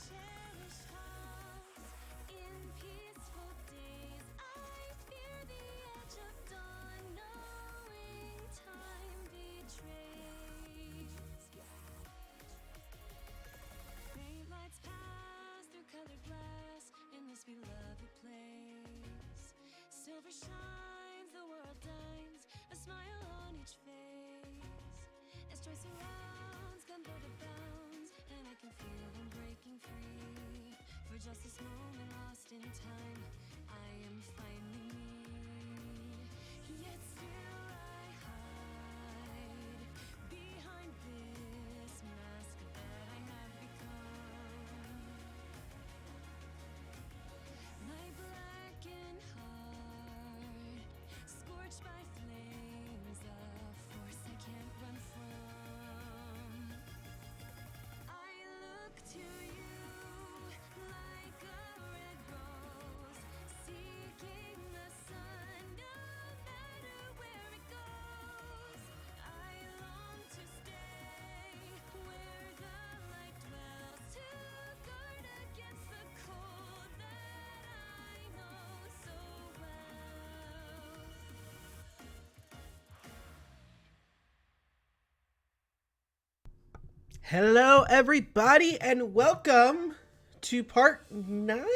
cherish hearts in peaceful days. I fear the edge of dawn, knowing time betrays. Faint lights pass through colored glass in this beloved place. Silver shines, the world dines, a smile on each face. As joy surrounds, gunpowder bounds, and I can feel them breaking free. For just this moment lost in time, I am finally me. Yet still I hide behind this mask that I have become. My blackened heart, scorched by flames of force I can't run from. I look to you like a red rose, seeking the sun no matter where it goes. I long to stay where the light dwells, to guard against the cold that I know so well. Hello, everybody, and welcome to part 9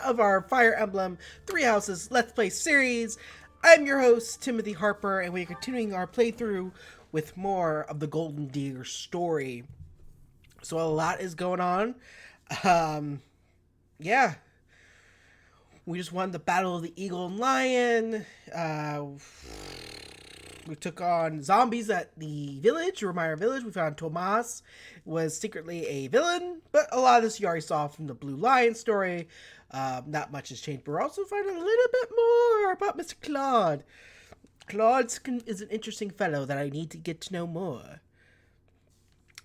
of our Fire Emblem Three Houses Let's Play series. I'm your host, Timothy Harper, and we're continuing our playthrough with more of the Golden Deer story. So a lot is going on. Yeah. We just won the Battle of the Eagle and Lion. We took on zombies at the village, Remire Village. We found Tomas was secretly a villain, but a lot of this you already saw from the Blue Lion story. Not much has changed, but we're also finding a little bit more about Mr. Claude. Claude is an interesting fellow that I need to get to know more.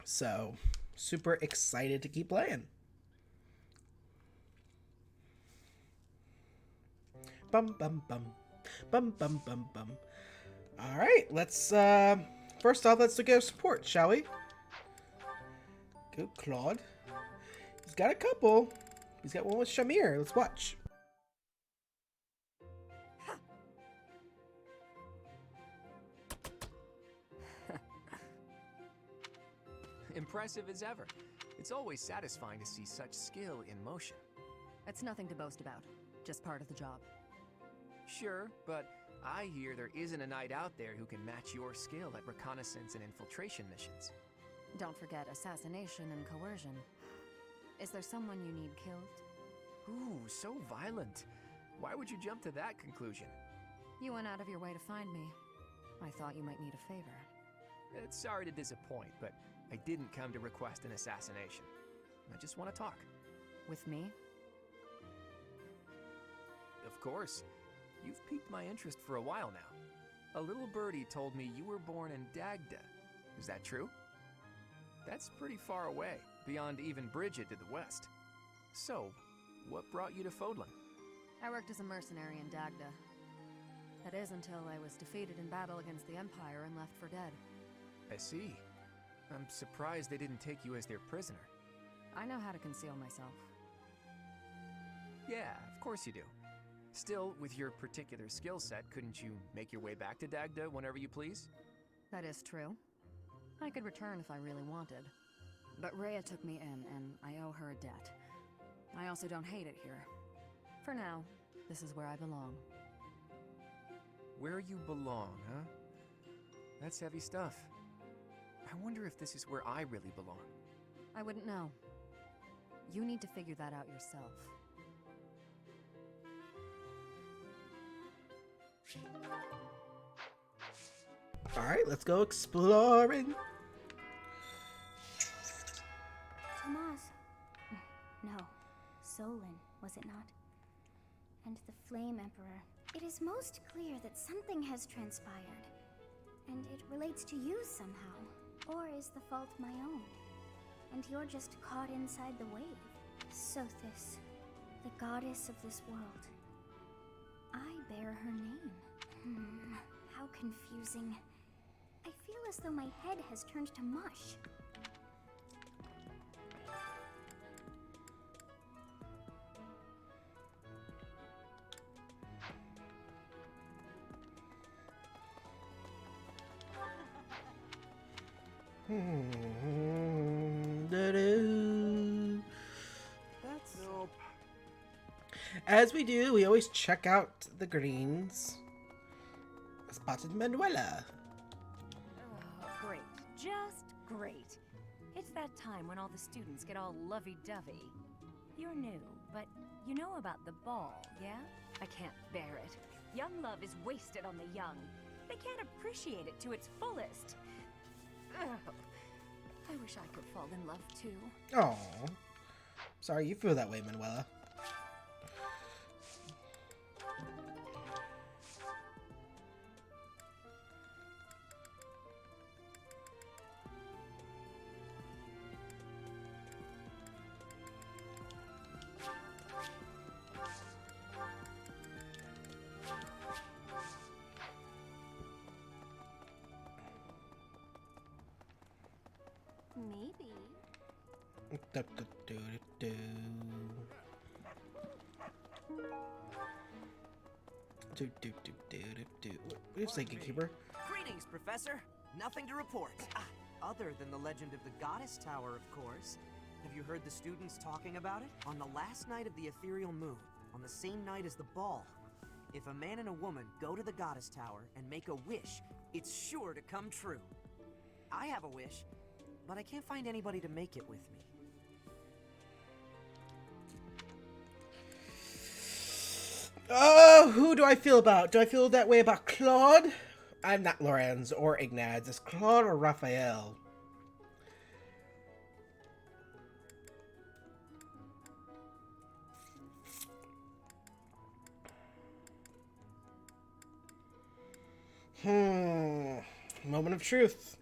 So, super excited to keep playing. Bum, bum, bum. Bum, bum, bum, bum. Alright, let's, first off, let's look at support, shall we? Go, Claude. He's got a couple. He's got one with Shamir. Let's watch. Impressive as ever. It's always satisfying to see such skill in motion. It's nothing to boast about. Just part of the job. Sure, but I hear there isn't a knight out there who can match your skill at reconnaissance and infiltration missions. Don't forget assassination and coercion. Is there someone you need killed? Ooh, so violent. Why would you jump to that conclusion? You went out of your way to find me. I thought you might need a favor. It's sorry to disappoint, but I didn't come to request an assassination. I just want to talk. With me? Of course. You've piqued my interest for a while now. A little birdie told me you were born in Dagda. Is that true? That's pretty far away, beyond even Bridget to the west. So, what brought you to Fodlan? I worked as a mercenary in Dagda. That is until I was defeated in battle against the Empire and left for dead. I see. I'm surprised they didn't take you as their prisoner. I know how to conceal myself. Yeah, of course you do. Still, with your particular skill set, couldn't you make your way back to Dagda whenever you please? That is true. I could return if I really wanted. But Rhea took me in, and I owe her a debt. I also don't hate it here. For now, this is where I belong. Where you belong, huh? That's heavy stuff. I wonder if this is where I really belong. I wouldn't know. You need to figure that out yourself. Alright, let's go exploring. Tomas. No. Solon, was it not? And the Flame Emperor. It is most clear that something has transpired. And it relates to you somehow. Or is the fault my own? And you're just caught inside the wave. Sothis, the goddess of this world. I bear her name. How confusing. I feel as though my head has turned to mush. That's Nope. As we do, we always check out the greens. Spotted Manuela. Oh, great. Just great. It's that time when all the students get all lovey-dovey. You're new, but you know about the ball, yeah? I can't bear it. Young love is wasted on the young. They can't appreciate it to its fullest. Ugh. I wish I could fall in love too. Oh, sorry you feel that way, Manuela. Maybe. What do you say, Gatekeeper? Greetings, Professor. Nothing to report. Other than the legend of the Goddess Tower, of course. Have you heard the students talking about it? On the last night of the ethereal moon, on the same night as the ball, if a man and a woman go to the Goddess Tower and make a wish, it's sure to come true. I have a wish, but I can't find anybody to make it with me. Oh, who do I feel about? Do I feel that way about Claude? I'm not Lorenz or Ignaz. It's Claude or Raphael. Moment of truth.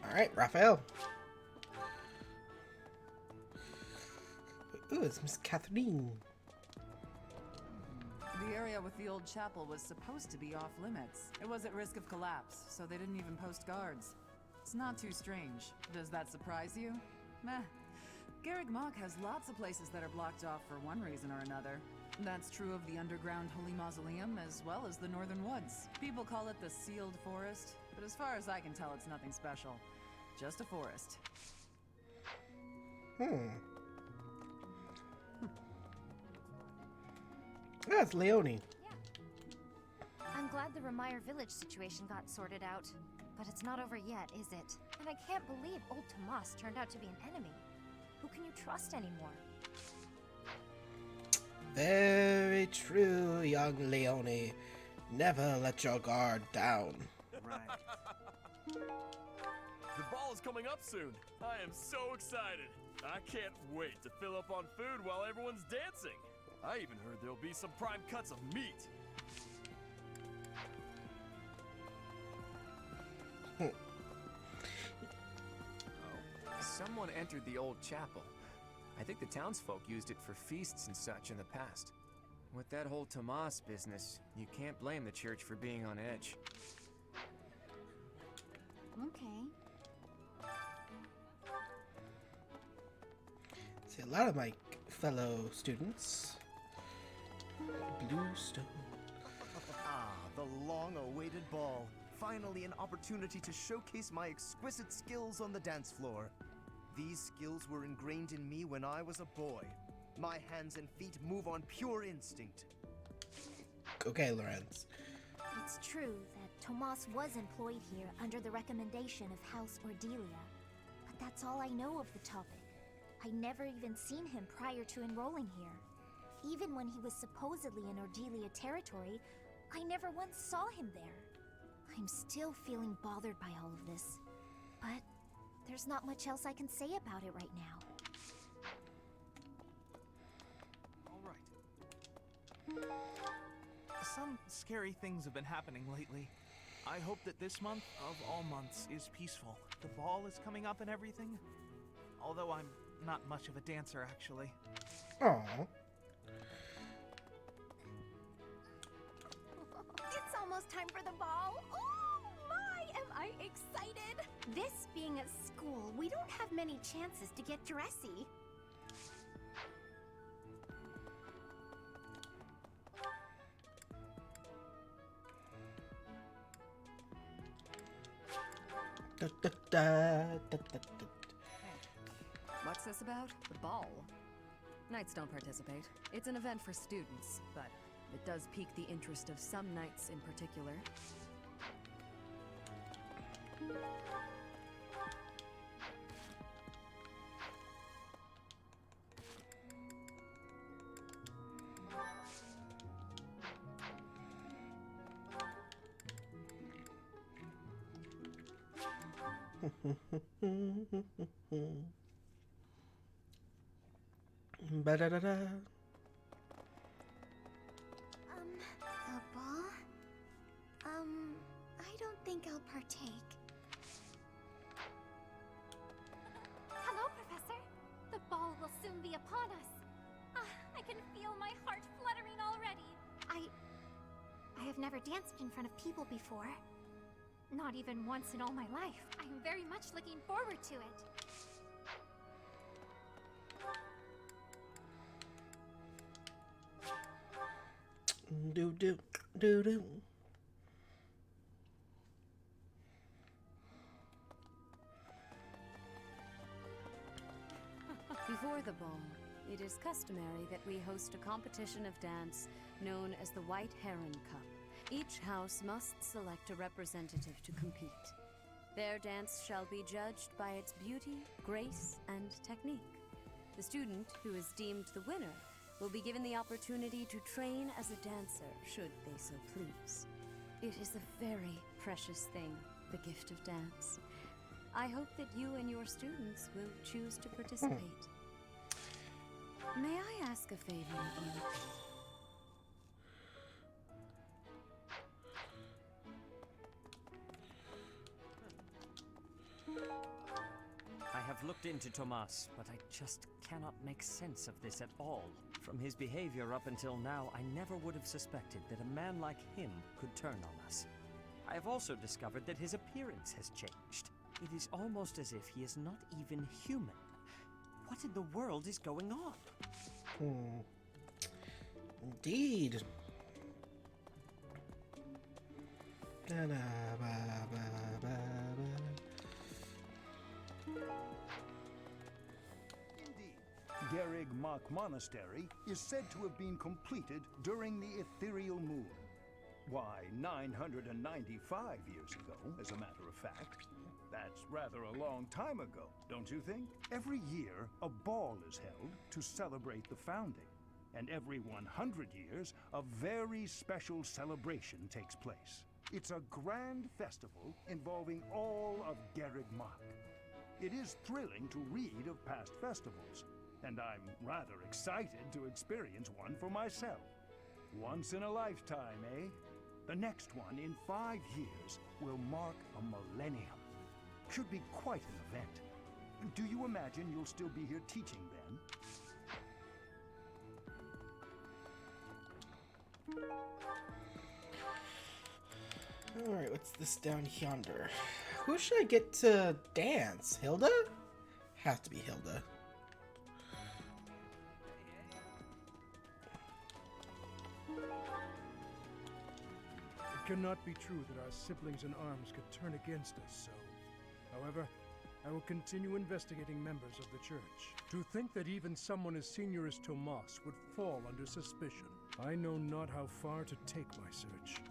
All right, Raphael. Ooh, it's Miss Catherine. The area with the old chapel was supposed to be off limits. It was at risk of collapse, so they didn't even post guards. It's not too strange. Does that surprise you? Meh. Garreg Mach has lots of places that are blocked off for one reason or another. That's true of the underground Holy Mausoleum as well as the Northern Woods. People call it the Sealed Forest, but as far as I can tell, it's nothing special. Just a forest. That's Leonie. I'm glad the Remire village situation got sorted out. But it's not over yet, is it? And I can't believe old Tomas turned out to be an enemy. Who can you trust anymore? Very true, young Leonie. Never let your guard down. Right. The ball is coming up soon. I am so excited. I can't wait to fill up on food while everyone's dancing. I even heard there'll be some prime cuts of meat. Someone entered the old chapel. I think the townsfolk used it for feasts and such in the past. With that whole Tomas business, you can't blame the church for being on edge. Okay. See, a lot of my fellow students. Bluestone. Ah, the long-awaited ball. Finally an opportunity to showcase my exquisite skills on the dance floor. These skills were ingrained in me when I was a boy. My hands and feet move on pure instinct. Okay, Lorenz. It's true that Tomas was employed here under the recommendation of House Ordelia. But that's all I know of the topic. I never even seen him prior to enrolling here. Even when he was supposedly in Ordelia territory, I never once saw him there. I'm still feeling bothered by all of this. But there's not much else I can say about it right now. All right. Some scary things have been happening lately. I hope that this month, of all months, is peaceful. The ball is coming up and everything. Although I'm not much of a dancer, actually. Aw. it's time for the ball. Oh my, am I excited! This being a school, we don't have many chances to get dressy. Da, da, da, da, da, da. What's this about? The ball. Knights don't participate. It's an event for students, but it does pique the interest of some knights in particular. Ba-da-da-da. The ball? I don't think I'll partake. Hello, Professor. The ball will soon be upon us. I can feel my heart fluttering already. I have never danced in front of people before. Not even once in all my life. I am very much looking forward to it. Do do do do. Before the ball, it is customary that we host a competition of dance known as the White Heron Cup. Each house must select a representative to compete. Their dance shall be judged by its beauty, grace, and technique. The student who is deemed the winner will be given the opportunity to train as a dancer, should they so please. It is a very precious thing, the gift of dance. I hope that you and your students will choose to participate. May I ask a favor of you? I have looked into Tomas, but I just cannot make sense of this at all. From his behavior up until now, I never would have suspected that a man like him could turn on us. I have also discovered that his appearance has changed. It is almost as if he is not even human. What in the world is going on? Indeed. Da-da-ba-ba-ba-ba. Garrig Mach Monastery is said to have been completed during the ethereal moon. Why, 995 years ago, as a matter of fact. That's rather a long time ago, don't you think? Every year, a ball is held to celebrate the founding. And every 100 years, a very special celebration takes place. It's a grand festival involving all of Garrig Mach. It is thrilling to read of past festivals, and I'm rather excited to experience one for myself. Once in a lifetime, eh? The next one in 5 years will mark a millennium. Should be quite an event. Do you imagine you'll still be here teaching then? Alright, what's this down yonder? Who should I get to dance? Hilda? Has to be Hilda. It cannot be true that our siblings in arms could turn against us so. However, I will continue investigating members of the church. To think that even someone as senior as Tomas would fall under suspicion. I know not how far to take my search.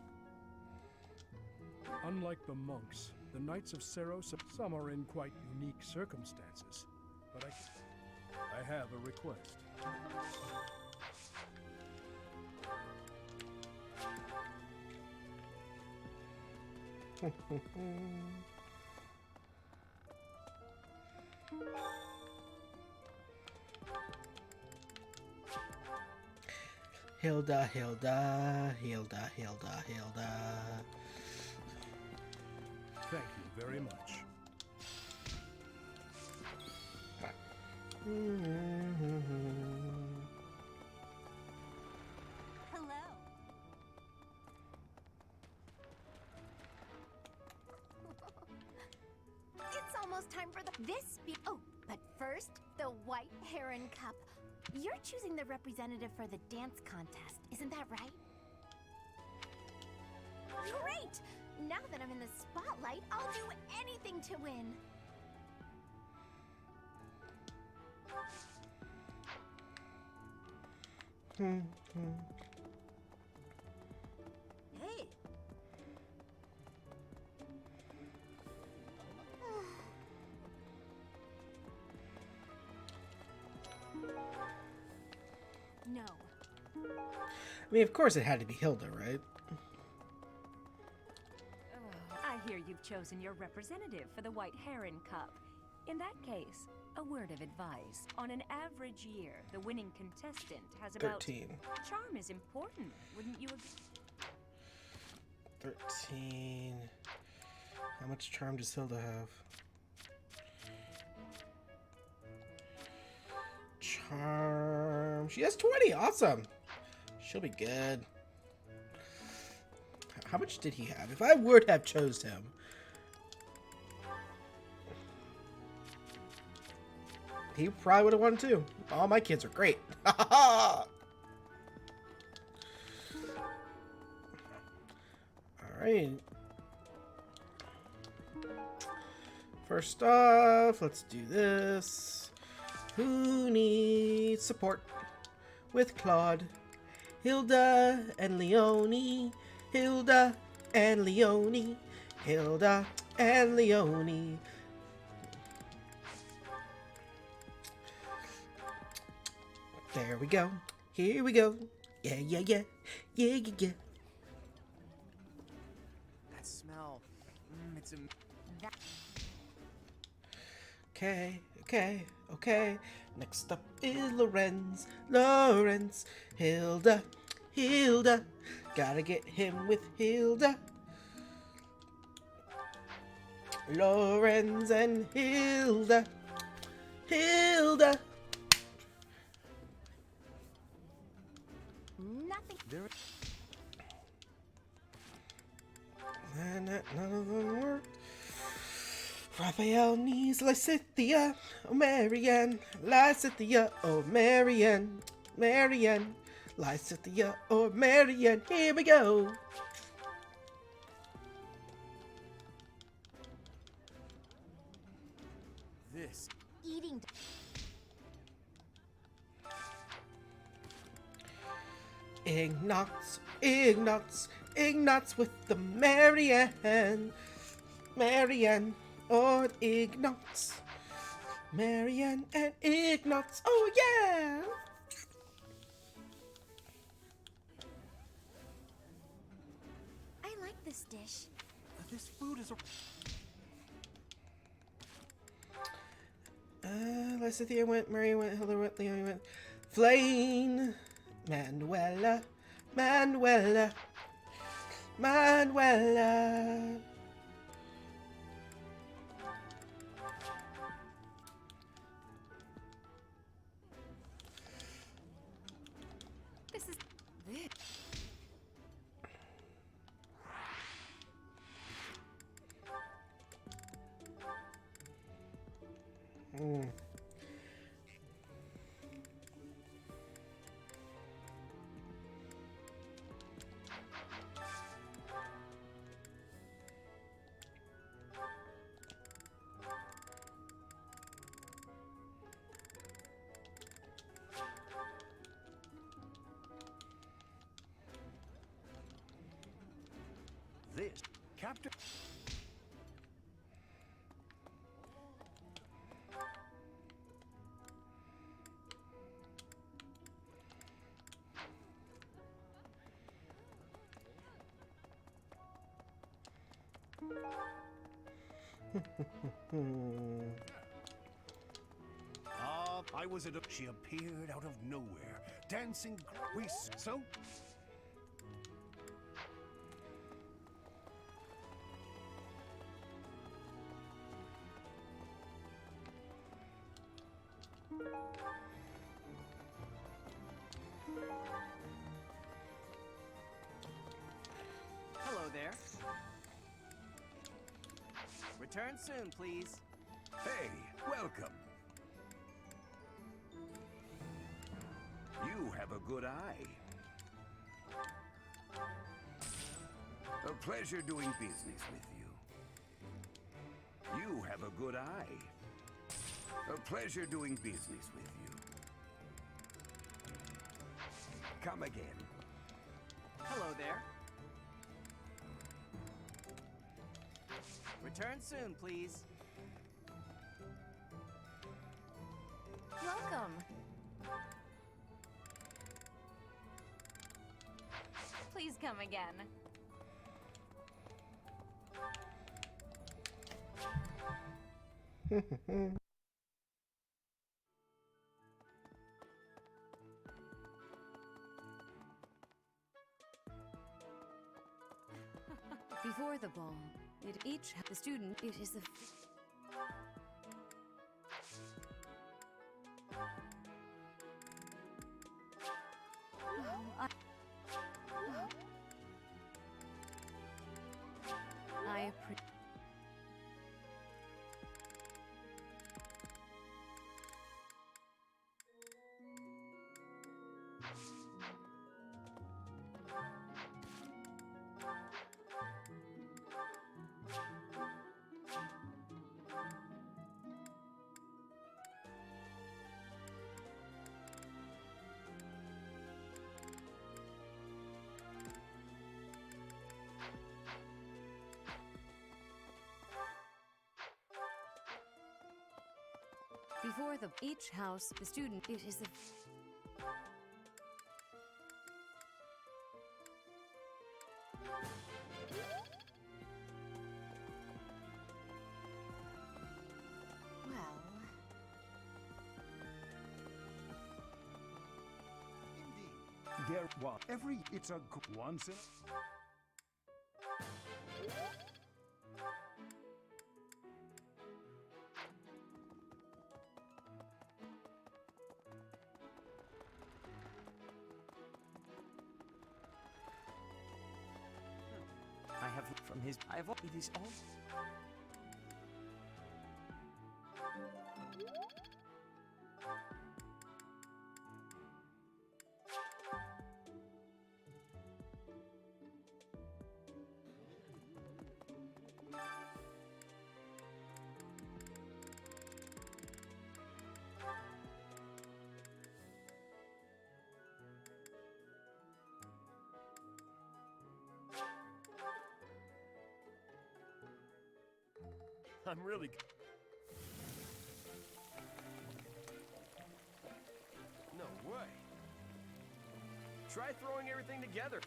Unlike the monks, the Knights of Seros, some are in quite unique circumstances. But I have a request. Hilda, Hilda, Hilda, Hilda, Hilda. Thank you very much. Hello. almost time for oh, but first, the White Heron Cup. You're choosing the representative for the dance contest, isn't that right? Great! Now that I'm in the spotlight, I'll do anything to win. Hey! No. I mean, of course it had to be Hilda, right? I hear you've chosen your representative for the White Heron Cup. In that case, a word of advice. On an average year, the winning contestant has about... 13. Charm is important, wouldn't you agree? 13. How much charm does Hilda have? Charm. She has 20. Awesome. She'll be good. How much did he have? If I would have chose him. He probably would have won too. All my kids are great. Alright. First off, let's do this. Who needs support? With Claude, Hilda, and Leonie. Hilda and Leonie. Hilda and Leonie. There we go. Here we go. Yeah, yeah, yeah. Yeah, yeah, yeah. That smell. It's a... Okay, okay, okay. Next up is Lorenz. Lorenz. Hilda. Hilda. Gotta get him with Hilda. Lorenz and Hilda. Hilda. Nothing. None of them work. Raphael needs Lysithea. Oh, Marianne. Lysithea. Oh, Marianne. Marianne. Lysithea or Marianne. Here we go. This. Eating. Ignatz. Ignatz. Ignatz with the Marianne. Marianne or Ignatz. Marianne and Ignatz. Oh, yeah. I like this dish. This food is a... Lysithea went, Mary went, Hilda went, Leonie went. Flane. Manuela. Manuela. Manuela. This is... This, Captain... I was at a... She appeared out of nowhere, dancing... So? Hello there. Return soon, please. Hey, welcome. You have a good eye. A pleasure doing business with you. You have a good eye. A pleasure doing business with you. Come again. Hello there. Return soon, please. Welcome. Please come again. Before the ball, the student, it is the... I appreciate... Before each house, the student, it is the... Well, There, what? It's a once in. I have from his. I have. It is all. I'm really... No way. Try throwing everything together.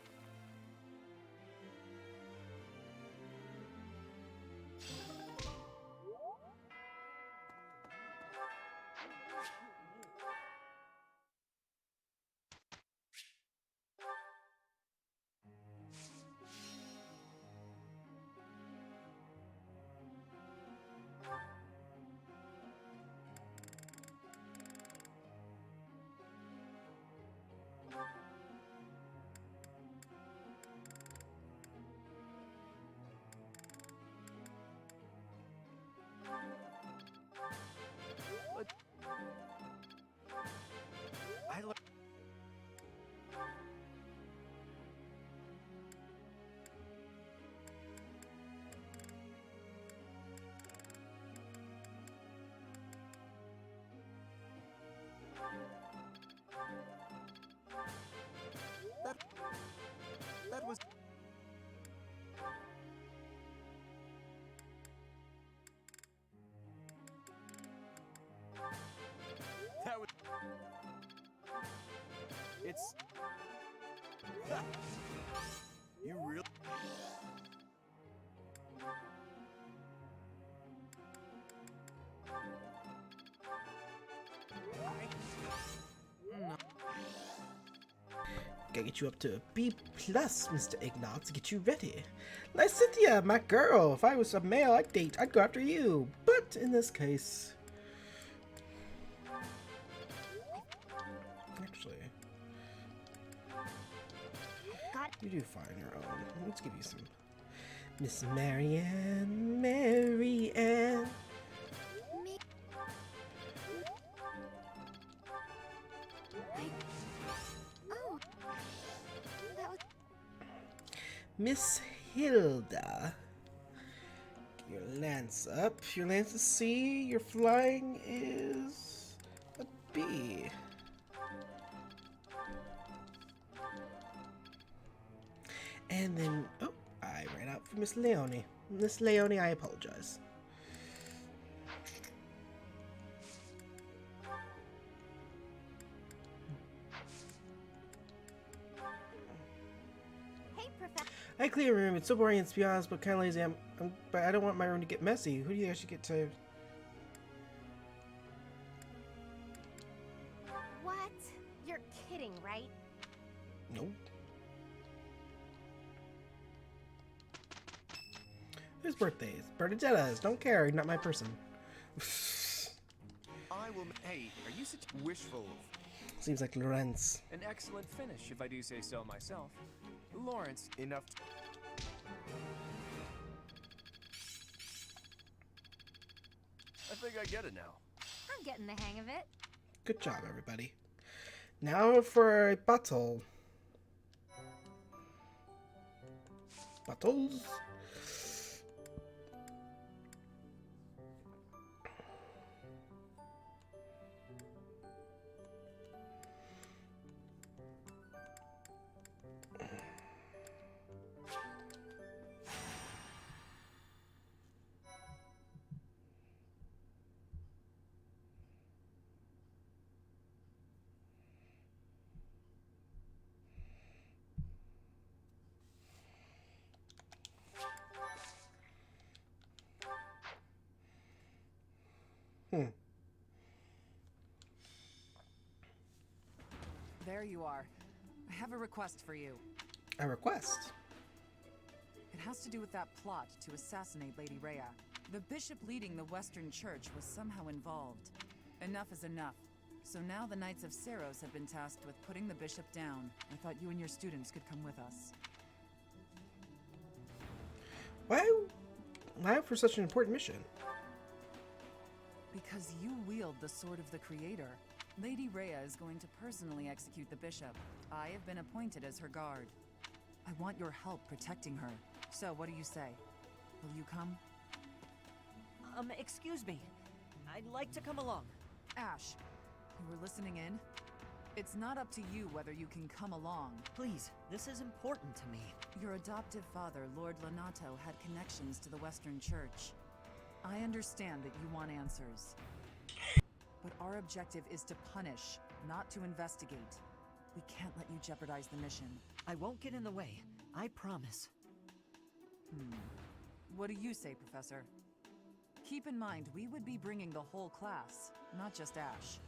I learned... That was. That was... It's... You really... Gotta get you up to a B+, Mr. Ignatz, to get you ready. Lysithia, my girl, if I was a male I'd go after you. But in this case... Actually... You do fine your own. Let's give you some... Miss Marianne, Marianne. Miss Hilda. Your lance up. Your lance is C. Your flying is a B. And then, oh, I ran out for Miss Leone. Miss Leone, I apologize. Hey, Professor. I clean your room. It's so boring, to be honest, but kind of lazy. But I don't want my room to get messy. Who do you think I should get to? What? You're kidding, right? Nope. Whose birthdays? Bernadette's. Don't care. Not my person. I will. Hey, are you such wishful? Seems like Lorenz. An excellent finish, if I do say so myself. Lawrence, enough. I think I get it now. I'm getting the hang of it. Good job, everybody. Now for a battle. Battles. There you are. I have a request for you. A request? It has to do with that plot to assassinate Lady Rhea. The bishop leading the Western Church was somehow involved. Enough is enough. So now the Knights of Ceros have been tasked with putting the bishop down. I thought you and your students could come with us. Why for such an important mission? Because you wield the Sword of the Creator. Lady Rhea is going to personally execute the bishop. I have been appointed as her guard. I want your help protecting her. So, what do you say? Will you come? Excuse me. I'd like to come along. Ash, you were listening in? It's not up to you whether you can come along. Please, this is important to me. Your adoptive father, Lord Lonato, had connections to the Western Church. I understand that you want answers. But our objective is to punish, not to investigate. We can't let you jeopardize the mission. I won't get in the way. I promise. What do you say, Professor? Keep in mind, we would be bringing the whole class, not just Ash.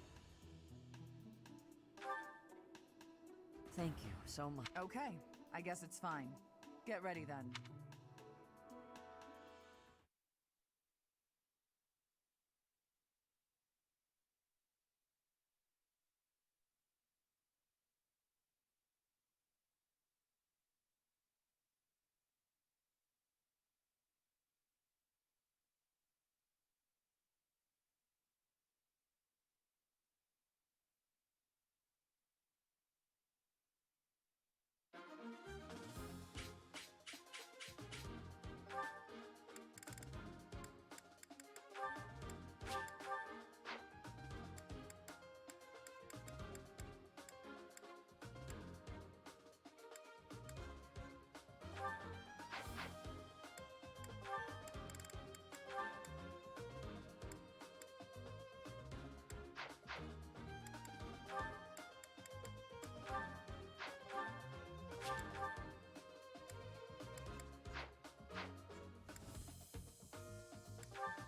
Thank you so much. Okay, I guess it's fine. Get ready then.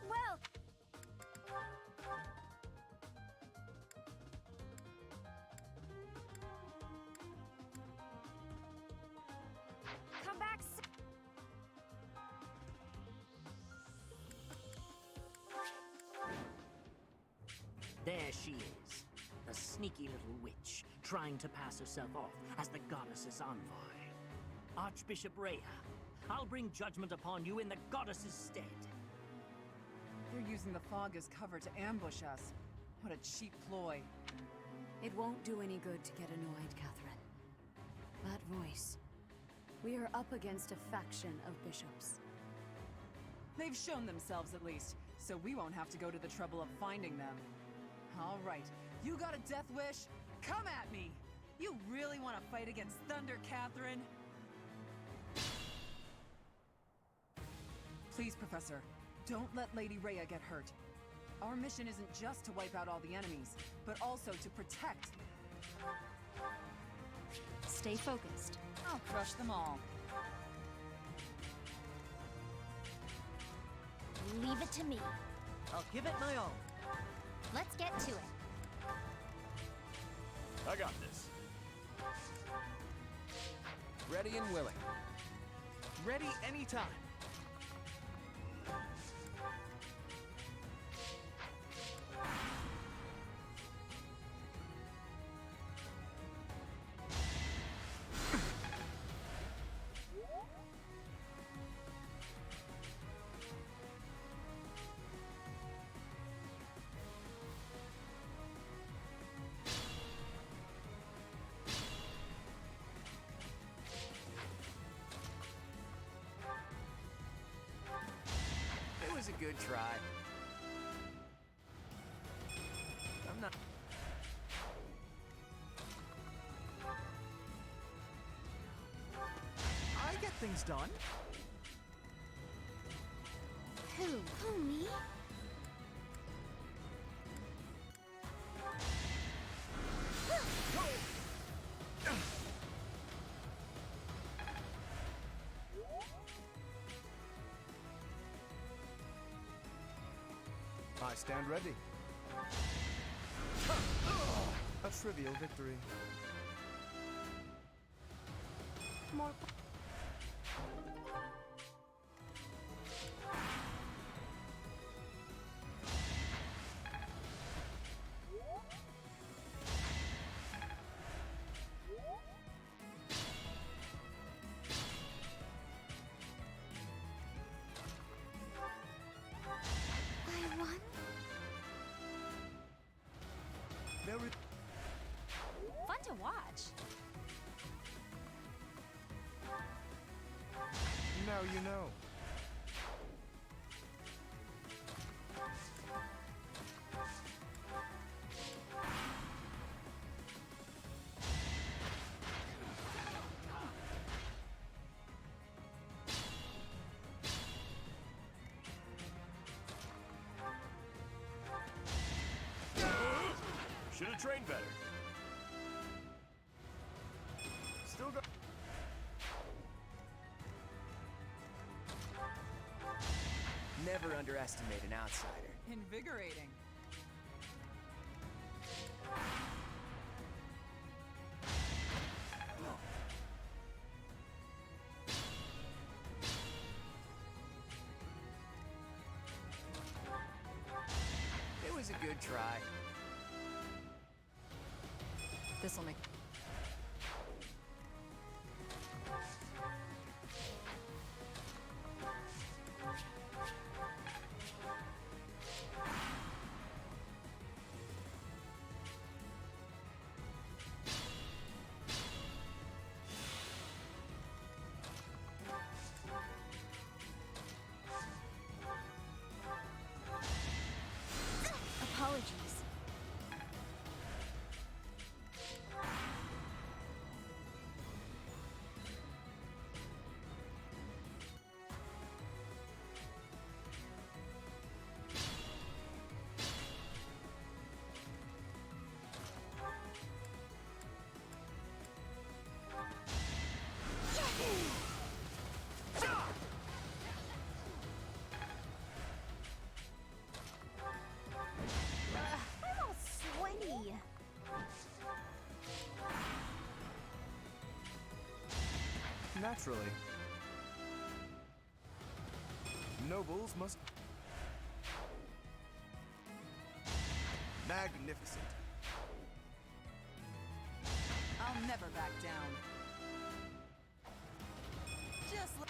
Well, come back. There she is, a sneaky little witch, trying to pass herself off as the goddess's envoy. Archbishop Rhea, I'll bring judgment upon you in the goddess's stead. You're using the fog as cover to ambush us. What a cheap ploy. It won't do any good to get annoyed, Catherine. That voice. We are up against a faction of bishops. They've shown themselves at least, so we won't have to go to the trouble of finding them. All right, you got a death wish? Come at me! You really want to fight against Thunder Catherine? Please, Professor, don't let Lady Rhea get hurt. Our mission isn't just to wipe out all the enemies, but also to protect. Stay focused. I'll crush them all. Leave it to me. I'll give it my all. Let's get to it. I got this. Ready and willing. Ready anytime. It was a good try. I'm not... I get things done. Who? Who, me? I stand ready. A trivial victory. More. I won? Very... Fun to watch. Now you know. Should have trained better. Still got... Never underestimate an outsider. Invigorating. It was a good try. This'll make... Apologies. I'm all sweaty. Naturally. Nobles must... Magnificent. I'll never back down. Just like...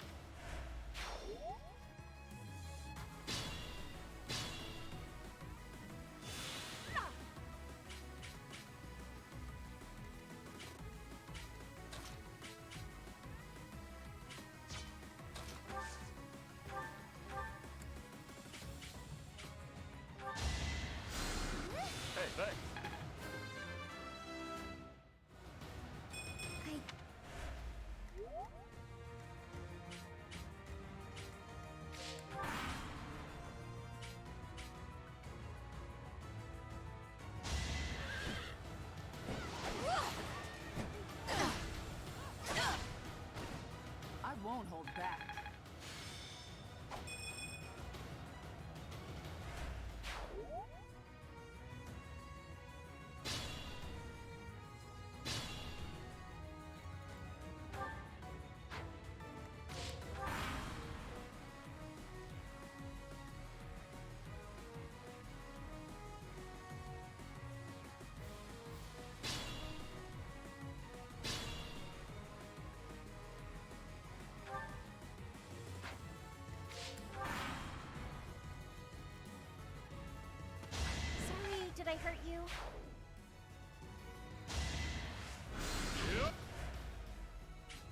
I hurt you?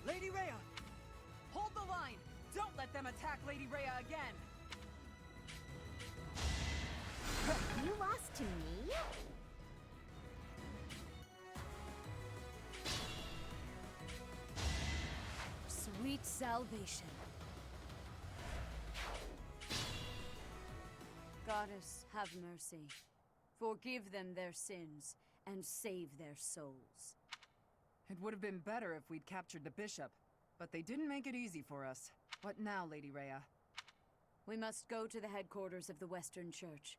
Lady Rhea! Hold the line! Don't let them attack Lady Rhea again! You lost to me? Sweet salvation. Goddess, have mercy. Forgive them their sins, and save their souls. It would have been better if we'd captured the bishop, but they didn't make it easy for us. What now, Lady Rhea? We must go to the headquarters of the Western Church.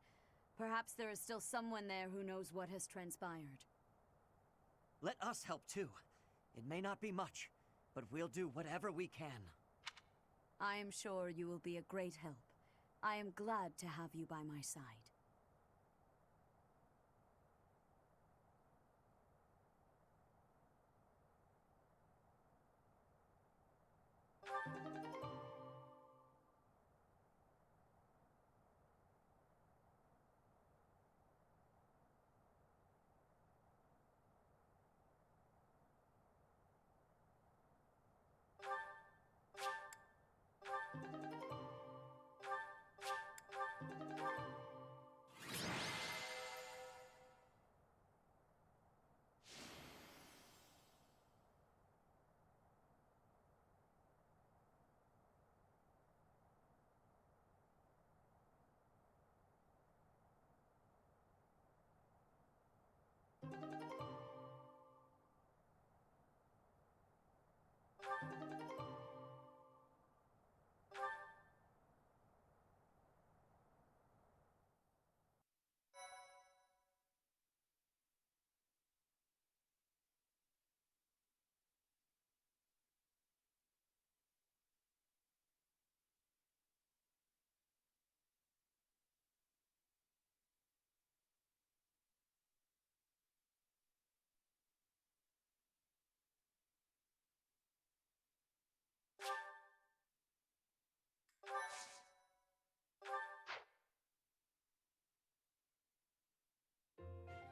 Perhaps there is still someone there who knows what has transpired. Let us help too. It may not be much, but we'll do whatever we can. I am sure you will be a great help. I am glad to have you by my side.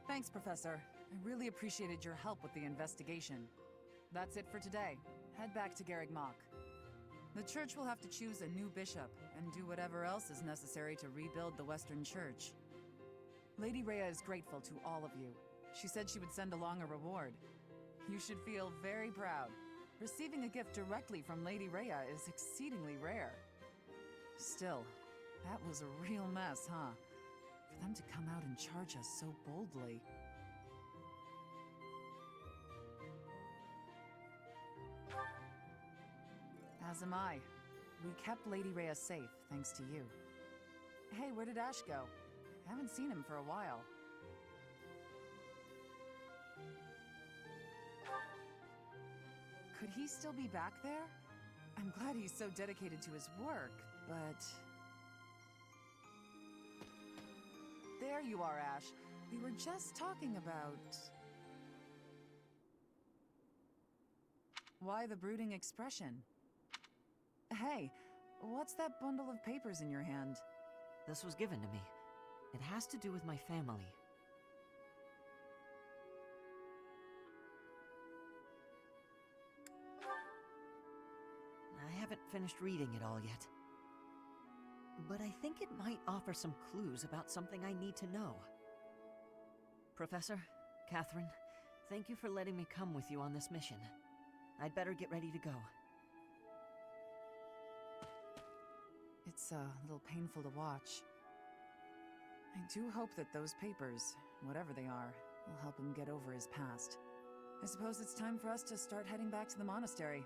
Thanks, Professor. I really appreciated your help with the investigation. That's it for today. Head back to Garreg Mach. The church will have to choose a new bishop and do whatever else is necessary to rebuild the Western Church. Lady Rhea is grateful to all of you. She said she would send along a reward. You should feel very proud. Receiving a gift directly from Lady Rhea is exceedingly rare. Still, that was a real mess, huh? For them to come out and charge us so boldly. As am I. We kept Lady Rhea safe, thanks to you. Hey, where did Ash go? Haven't seen him for a while. Could he still be back there? I'm glad he's so dedicated to his work, but... There you are, Ash. We were just talking about... Why the brooding expression? Hey, what's that bundle of papers in your hand? This was given to me. It has to do with my family. I haven't finished reading it all yet. But I think it might offer some clues about something I need to know. Professor, Catherine, thank you for letting me come with you on this mission. I'd better get ready to go. It's a little painful to watch. I do hope that those papers, whatever they are, will help him get over his past. I suppose it's time for us to start heading back to the monastery.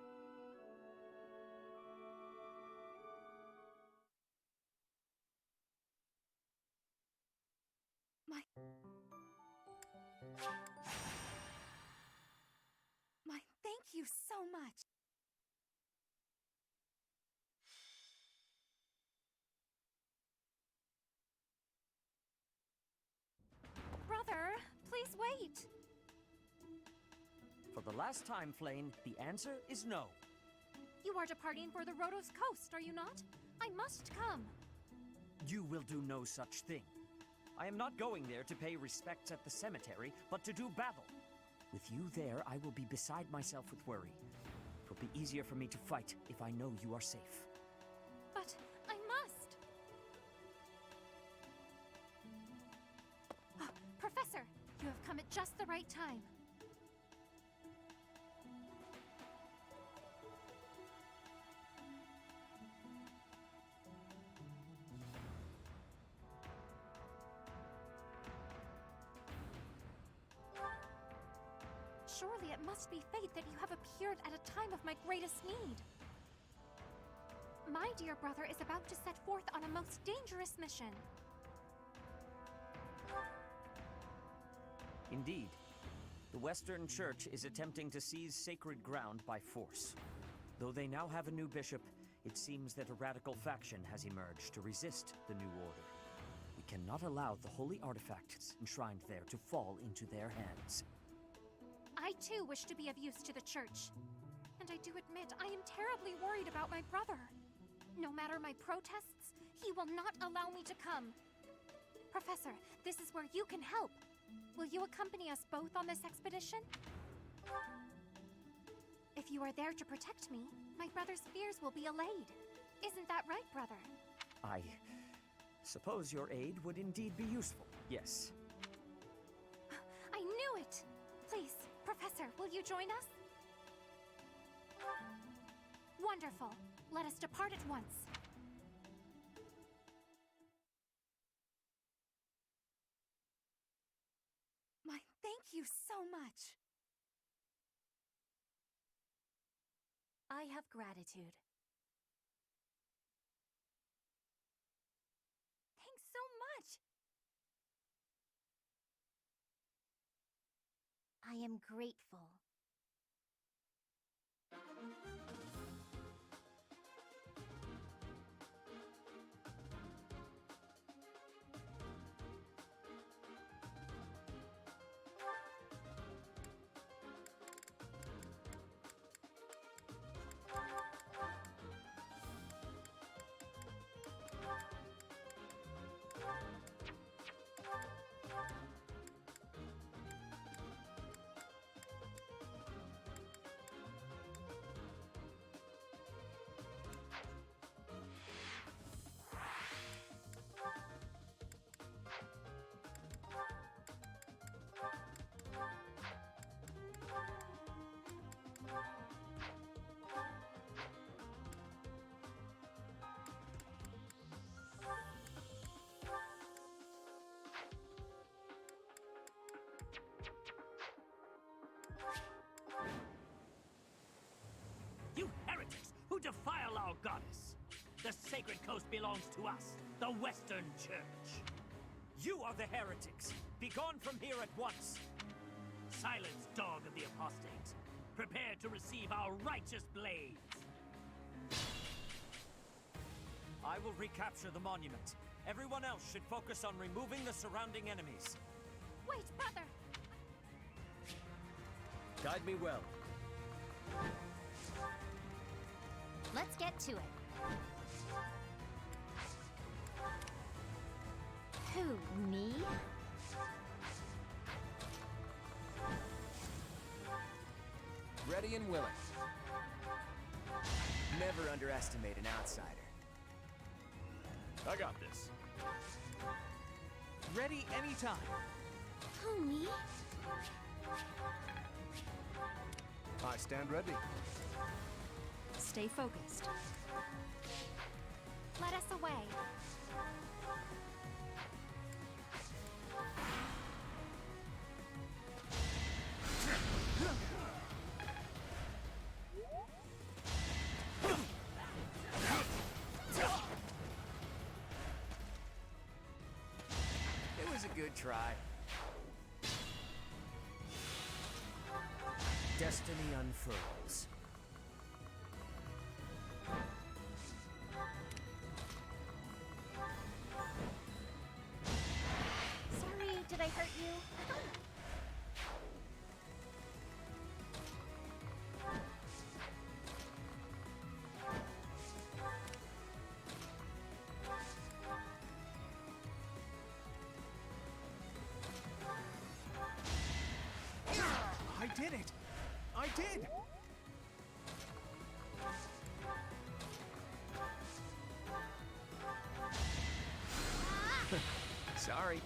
My thank you so much. Brother, please wait. For the last time, Flane, the answer is no. You are departing for the Rhodos coast, are you not? I must come. You will do no such thing. I am not going there to pay respects at the cemetery, but to do battle. With you there, I will be beside myself with worry. It will be easier for me to fight if I know you are safe. But I must! Oh, Professor, you have come at just the right time. Surely it must be fate that you have appeared at a time of my greatest need. My dear brother is about to set forth on a most dangerous mission. Indeed. The Western Church is attempting to seize sacred ground by force. Though they now have a new bishop, it seems that a radical faction has emerged to resist the new order. We cannot allow the holy artifacts enshrined there to fall into their hands. I too wish to be of use to the Church. And I do admit I am terribly worried about my brother. No matter my protests, he will not allow me to come. Professor, this is where you can help. Will you accompany us both on this expedition? If you are there to protect me, my brother's fears will be allayed. Isn't that right, brother? I suppose your aid would indeed be useful, yes. I knew it! Please, Professor, will you join us? Wonderful. Let us depart at once. My thank you so much. I have gratitude. Thanks so much. I am grateful. You heretics who defile our goddess! The sacred coast belongs to us, the Western Church. You are the heretics! Begone from here at once! Silence, dog of the apostates. Prepare to receive our righteous blades. I will recapture the monument. Everyone else should focus on removing the surrounding enemies. Wait, brother! Guide me well. Let's get to it. Who, me? Ready and willing. Never underestimate an outsider. I got this. Ready anytime. Who, me? I stand ready. Stay focused. Let us away. It was a good try. Destiny unfurls. Sorry, did I hurt you? did it! I did! Sorry.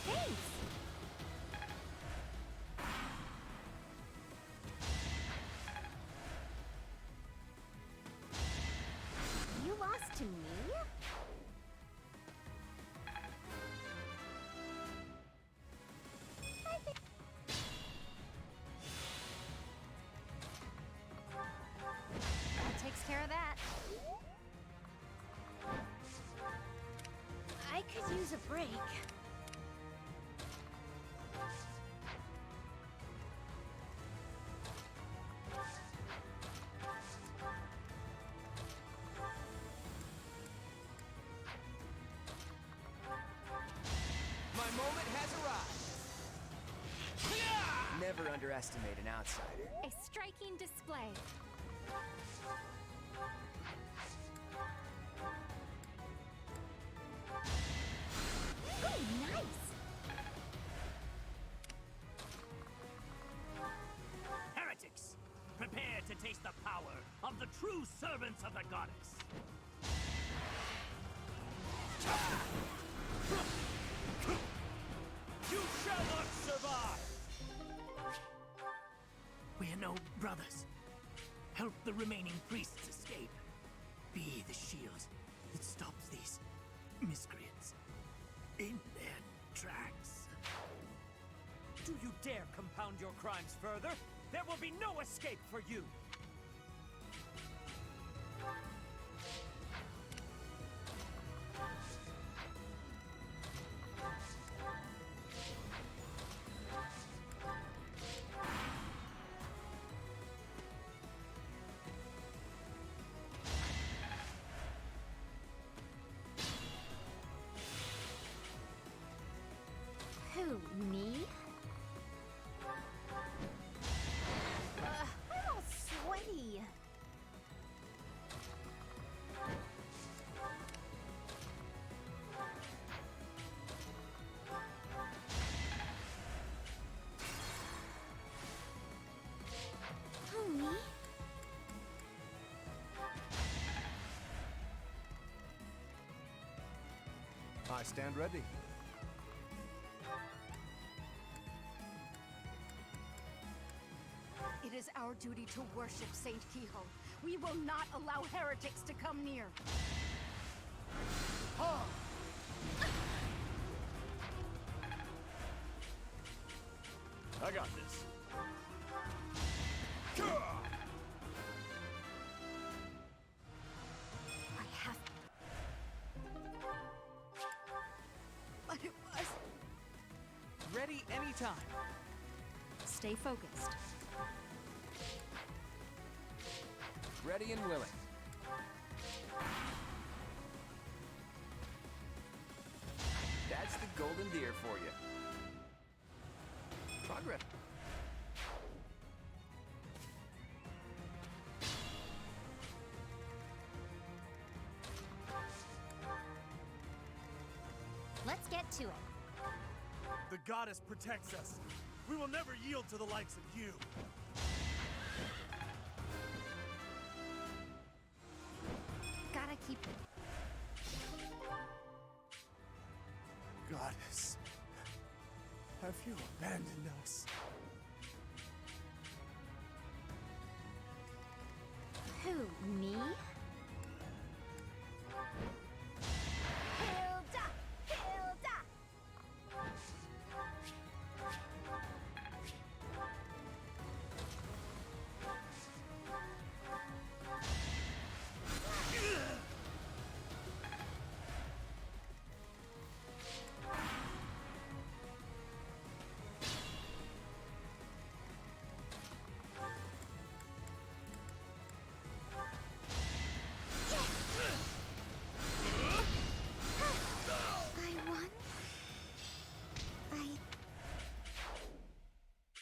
Thanks! You lost to me? That takes care of that. I could use a break. My moment has arrived. Never underestimate an outsider. A striking display. Ooh, nice! Heretics, prepare to taste the power of the true servants of the goddess. You shall not survive! We are no brothers. Help the remaining priests escape. Be the shield that stops these miscreants in their tracks. Do you dare compound your crimes further? There will be no escape for you! Who, me? I'm all sweaty. Who, me? I stand ready. It is our duty to worship Saint Kehoe. We will not allow heretics to come near. I got this. I have... But it was... Ready anytime. Stay focused. Ready and willing. That's the golden deer for you. Progress. Let's get to it. The goddess protects us. We will never yield to the likes of you. Gotta keep it. Goddess, have you abandoned us? Who, me? Hilda! Hilda!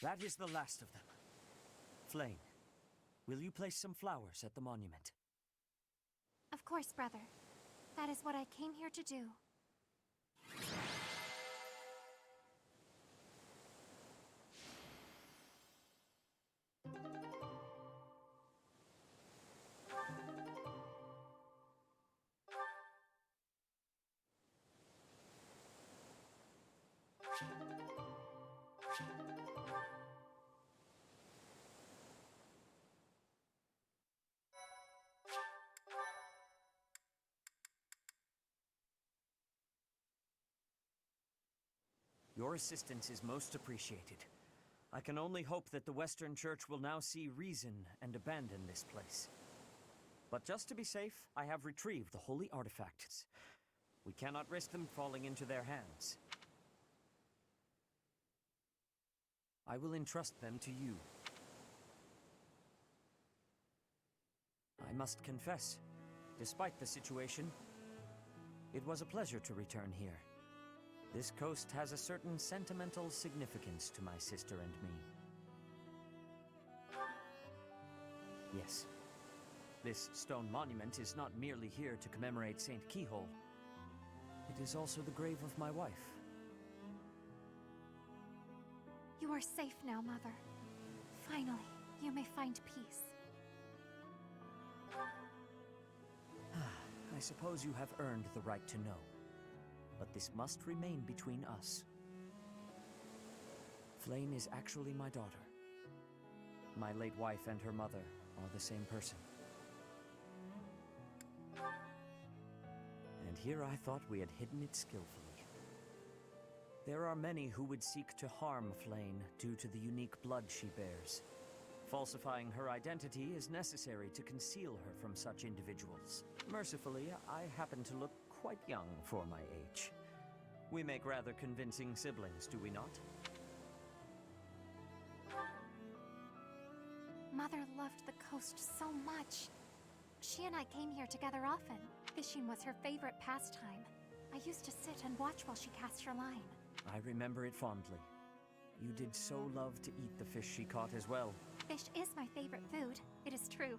That is the last of them. Flame, will you place some flowers at the monument? Of course, brother. That is what I came here to do. Your assistance is most appreciated. I can only hope that the Western Church will now see reason and abandon this place. But just to be safe, I have retrieved the holy artifacts. We cannot risk them falling into their hands. I will entrust them to you. I must confess, despite the situation, it was a pleasure to return here. This coast has a certain sentimental significance to my sister and me. Yes, this stone monument is not merely here to commemorate Saint Keyhole. It is also the grave of my wife. You are safe now, Mother. Finally, you may find peace. I suppose you have earned the right to know. But this must remain between us. Flame is actually my daughter. My late wife and her mother are the same person. And here I thought we had hidden it skillfully. There are many who would seek to harm Flame due to the unique blood she bears. Falsifying her identity is necessary to conceal her from such individuals. Mercifully, I happen to look quite young for my age. We make rather convincing siblings, do we not? Mother loved the coast so much. She and I came here together often. Fishing was her favorite pastime. I used to sit and watch while she cast her line. I remember it fondly. You did so love to eat the fish she caught as well. Fish is my favorite food, it is true.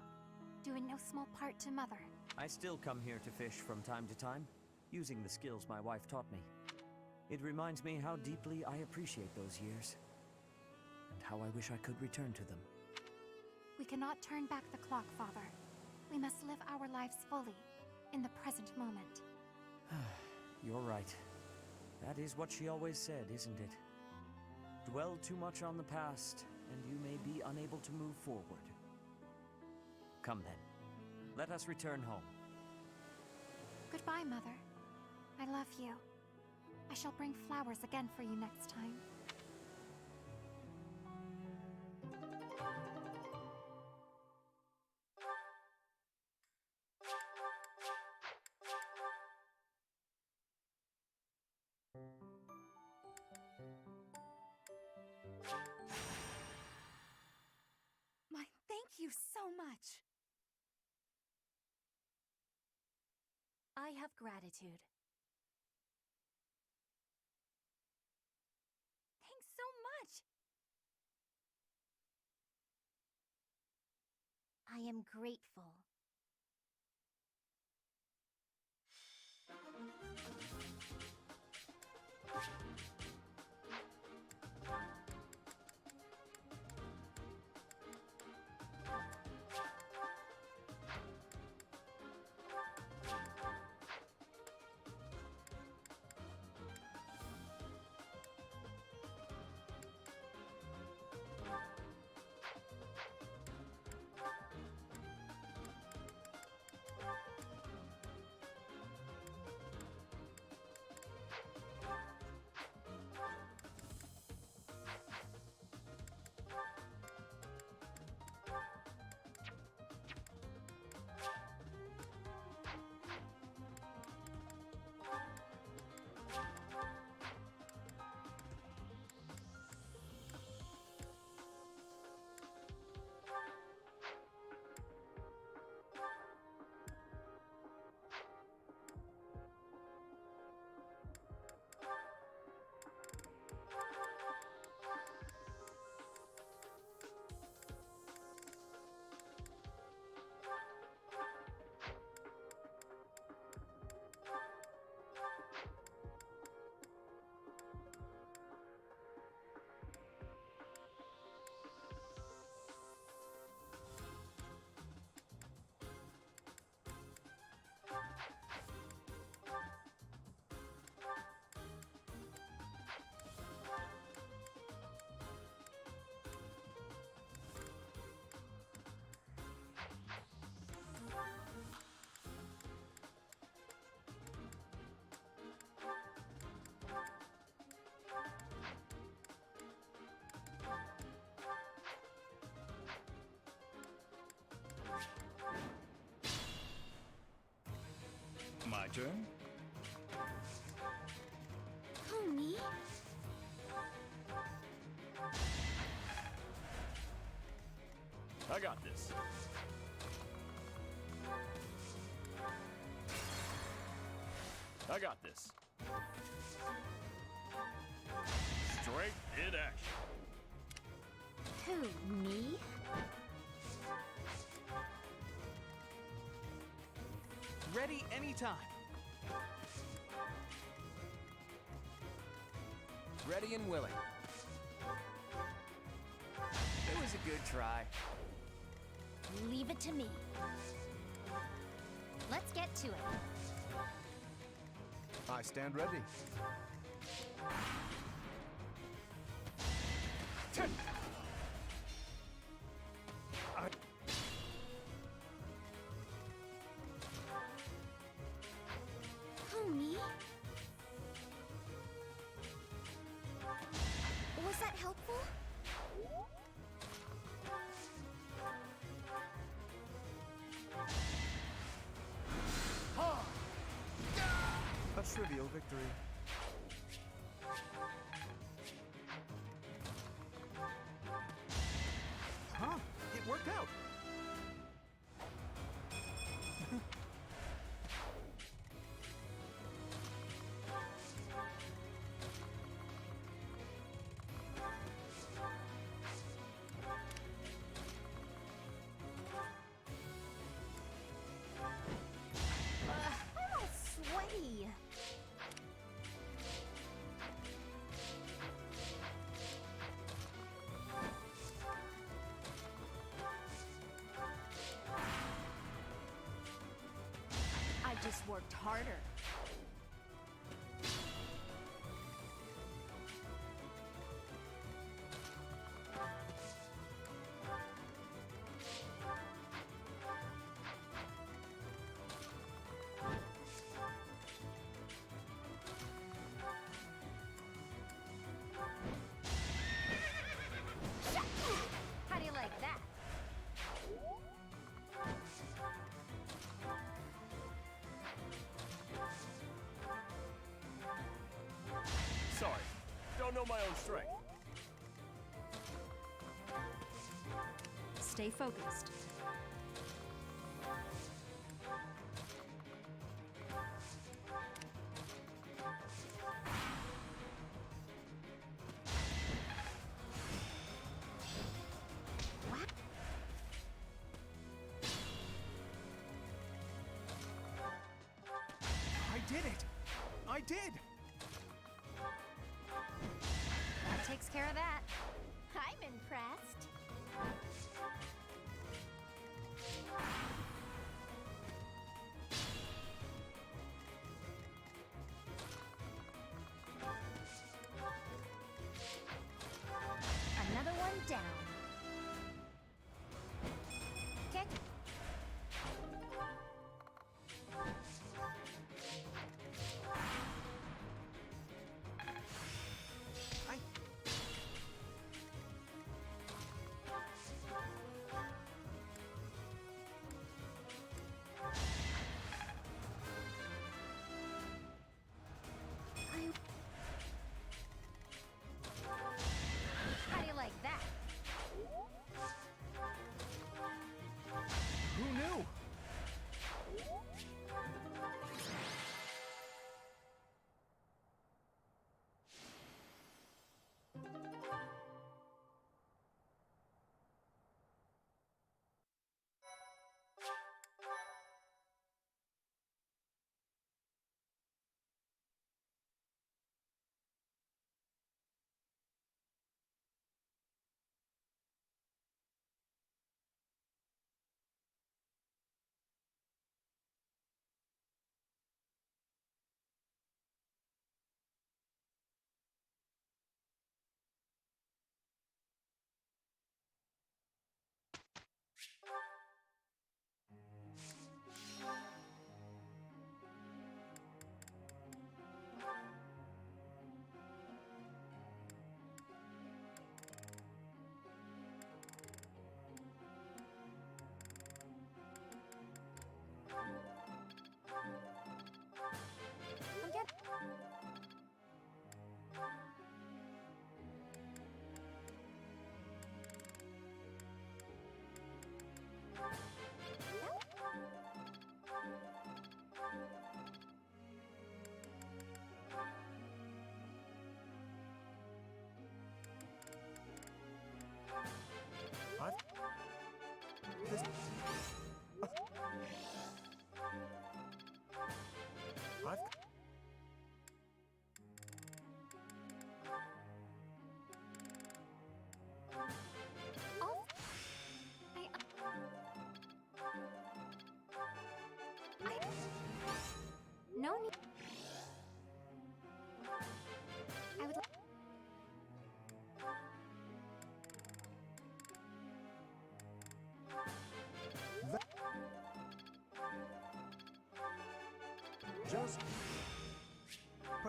Due in no small part to Mother. I still come here to fish from time to time, using the skills my wife taught me. It reminds me how deeply I appreciate those years, and how I wish I could return to them. We cannot turn back the clock, Father. We must live our lives fully, in the present moment. You're right. That is what she always said, isn't it? Dwell too much on the past, and you may be unable to move forward. Come then. Let us return home. Goodbye, Mother. I love you. I shall bring flowers again for you next time. Thank you so much. I have gratitude. Thanks so much. I am grateful. My turn? Oh, me? I got this. I got this. Straight in action. Who, me? Ready anytime. Ready and willing. It was a good try. Leave it to me. Let's get to it. I stand ready. Who, me? Was that helpful? A trivial victory. Huh? It worked out. I'm all sweaty. I just worked harder. How do you like that? Sorry, don't know my own strength. Stay focused. I did it! I did! That takes care of that. I'm impressed. Another one down. Kick.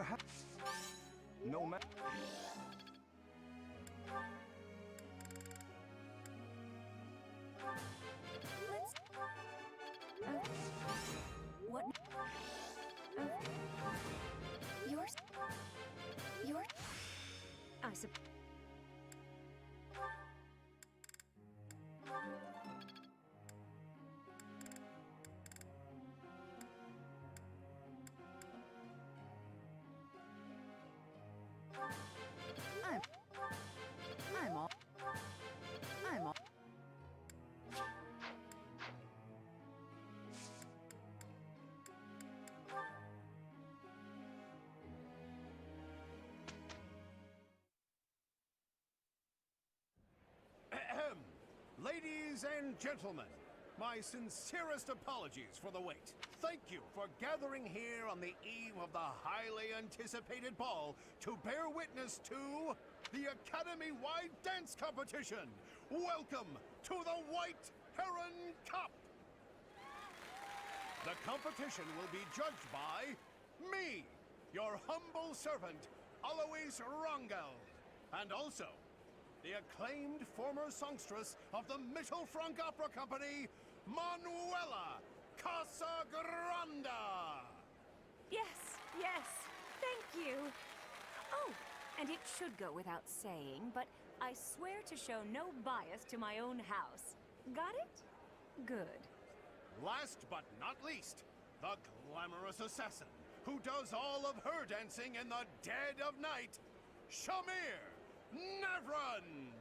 Perhaps... No matter... Let's... What? Yours? I suppose... I'm all... Ahem. Ladies and gentlemen, my sincerest apologies for the wait. Thank you for gathering here on the eve of the highly anticipated ball to bear witness to the Academy-wide dance competition. Welcome to the White Heron Cup. The competition will be judged by me, your humble servant, Alois Rangel, and also the acclaimed former songstress of the Mittelfrank Opera Company, Manuela Casagranda! Yes, thank you. Oh, and it should go without saying, but I swear to show no bias to my own house. Got it? Good. Last but not least, the glamorous assassin who does all of her dancing in the dead of night, Shamir Nevrand!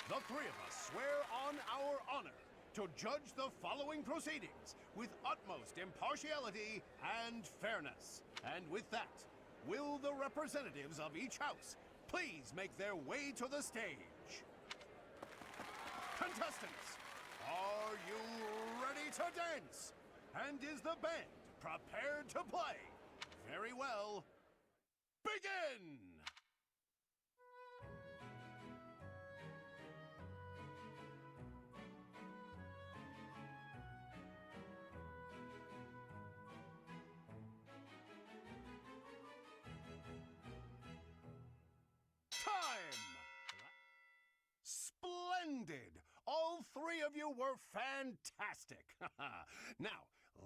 The three of us swear on our honor to judge the following proceedings with utmost impartiality and fairness. And with that, will the representatives of each house please make their way to the stage? Contestants, are you ready to dance? And is the band prepared to play? Very well. Begin! Time! Splendid! All three of you were fantastic. Now,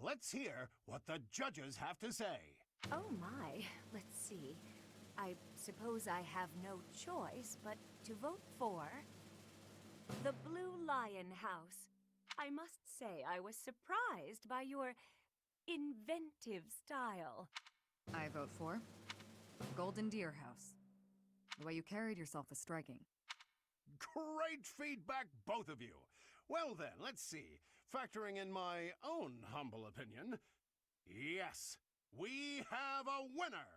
let's hear what the judges have to say. Oh my, let's see. I suppose I have no choice but to vote for the Blue Lion House. I must say I was surprised by your inventive style. I vote for Golden Deer House. The way you carried yourself was striking. Great feedback, both of you. Well then, let's see. Factoring in my own humble opinion, yes, we have a winner.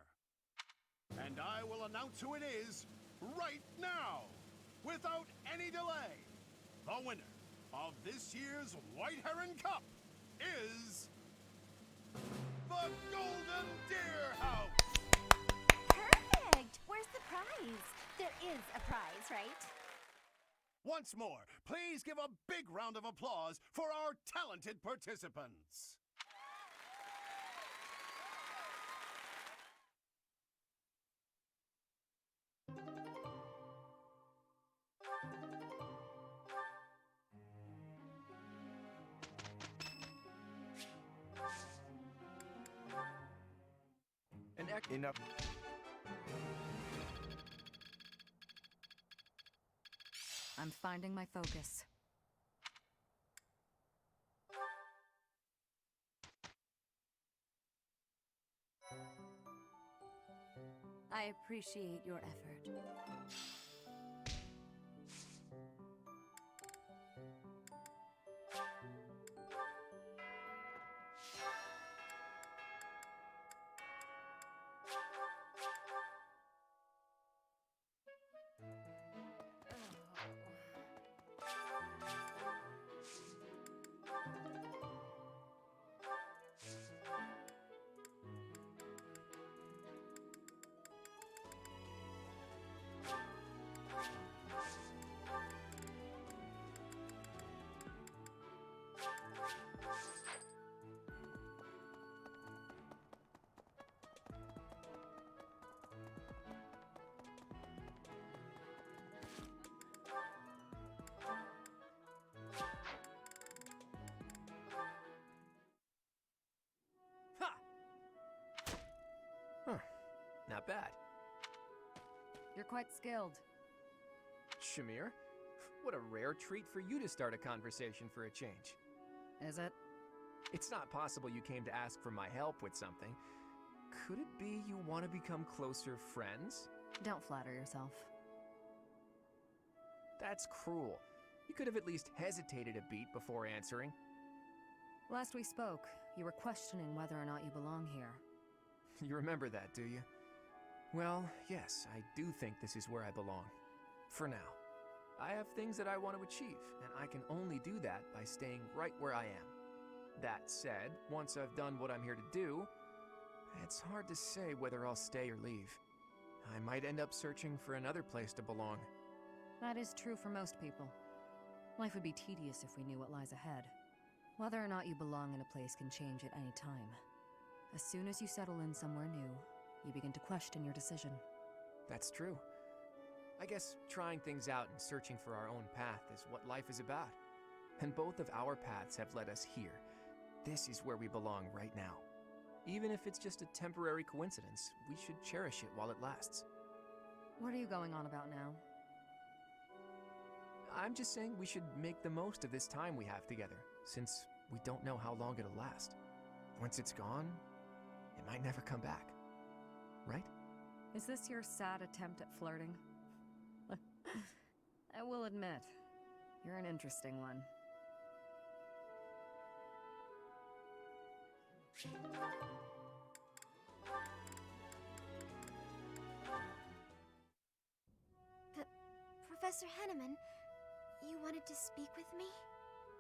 And I will announce who it is right now, without any delay. The winner of this year's White Heron Cup is the Golden Deer House. Perfect! Where's the prize? There is a prize, right? Once more, please give a big round of applause for our talented participants. Enough. I'm finding my focus. I appreciate your effort. Not bad. You're quite skilled. Shamir, what a rare treat for you to start a conversation for a change. Is it? It's not possible you came to ask for my help with something. Could it be you want to become closer friends? Don't flatter yourself. That's cruel. You could have at least hesitated a beat before answering. Last we spoke, you were questioning whether or not you belong here. You remember that, do you? Well, yes, I do think this is where I belong. For now. I have things that I want to achieve, and I can only do that by staying right where I am. That said, once I've done what I'm here to do, it's hard to say whether I'll stay or leave. I might end up searching for another place to belong. That is true for most people. Life would be tedious if we knew what lies ahead. Whether or not you belong in a place can change at any time. As soon as you settle in somewhere new, you begin to question your decision. That's true. I guess trying things out and searching for our own path is what life is about. And both of our paths have led us here. This is where we belong right now. Even if it's just a temporary coincidence, we should cherish it while it lasts. What are you going on about now? I'm just saying we should make the most of this time we have together, since we don't know how long it'll last. Once it's gone, it might never come back. Right? Is this your sad attempt at flirting? I will admit, you're an interesting one. Professor Henneman, you wanted to speak with me?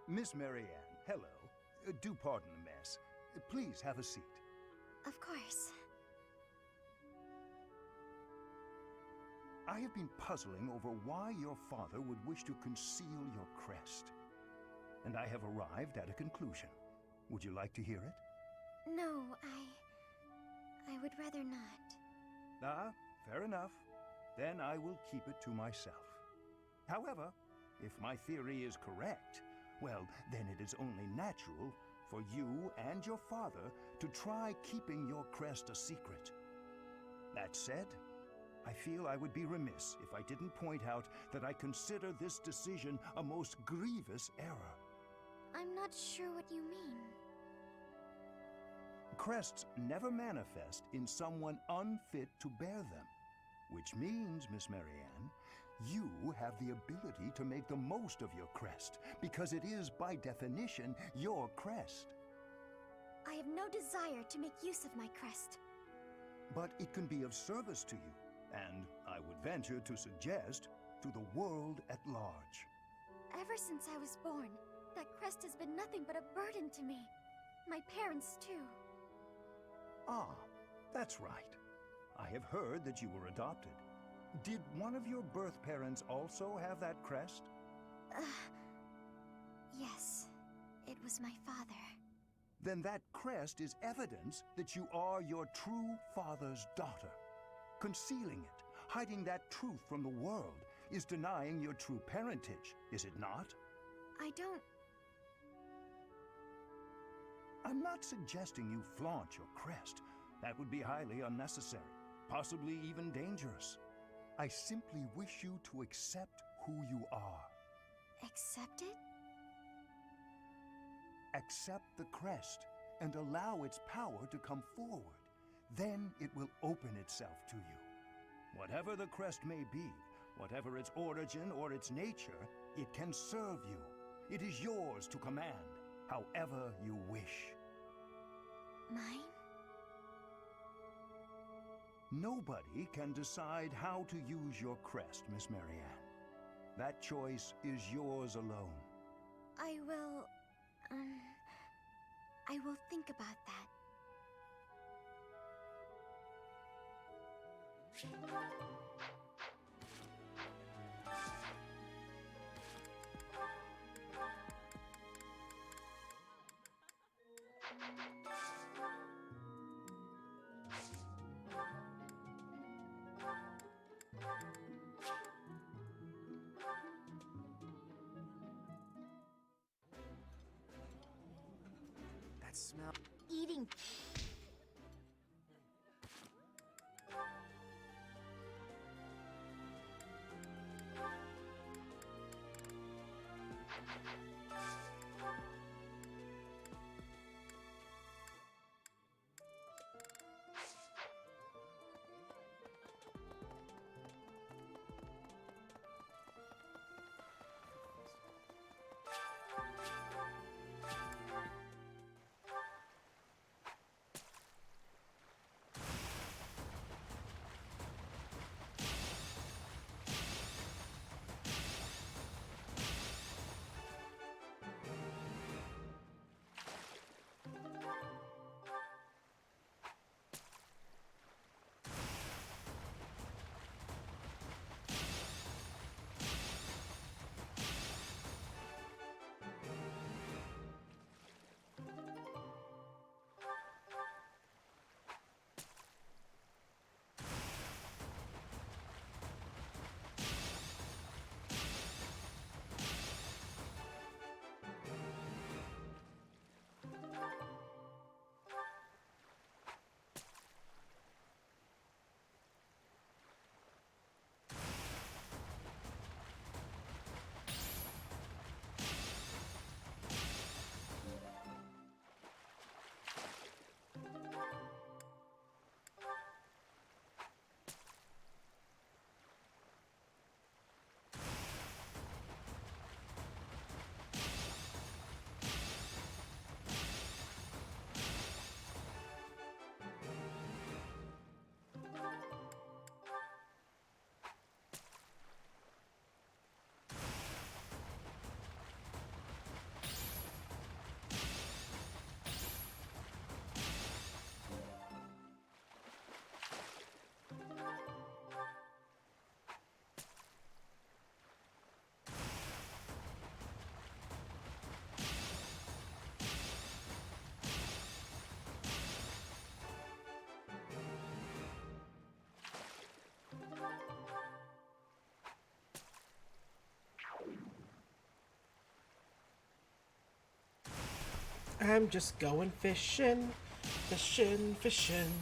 Miss Marianne, hello. Do pardon the mess. Please have a seat. Of course. I have been puzzling over why your father would wish to conceal your crest. And I have arrived at a conclusion. Would you like to hear it? No, I would rather not. Ah, fair enough. Then I will keep it to myself. However, if my theory is correct, well, then it is only natural for you and your father to try keeping your crest a secret. That said, I feel I would be remiss if I didn't point out that I consider this decision a most grievous error. I'm not sure what you mean. Crests never manifest in someone unfit to bear them. Which means, Miss Marianne, you have the ability to make the most of your crest, because it is, by definition, your crest. I have no desire to make use of my crest. But it can be of service to you, and I would venture to suggest, to the world at large. Ever since I was born, that crest has been nothing but a burden to me. My parents, too. Ah, that's right. I have heard that you were adopted. Did one of your birth parents also have that crest? Yes. It was my father. Then that crest is evidence that you are your true father's daughter. Concealing it, hiding that truth from the world, is denying your true parentage, is it not? I'm not suggesting you flaunt your crest. That would be highly unnecessary, possibly even dangerous. I simply wish you to accept who you are. Accept it? Accept the crest and allow its power to come forward. Then it will open itself to you. Whatever the crest may be, whatever its origin or its nature, it can serve you. It is yours to command, however you wish. Mine? Nobody can decide how to use your crest, Miss Marianne. That choice is yours alone. I will think about that. That smell. Eating. I'm just going fishing, fishing, fishing.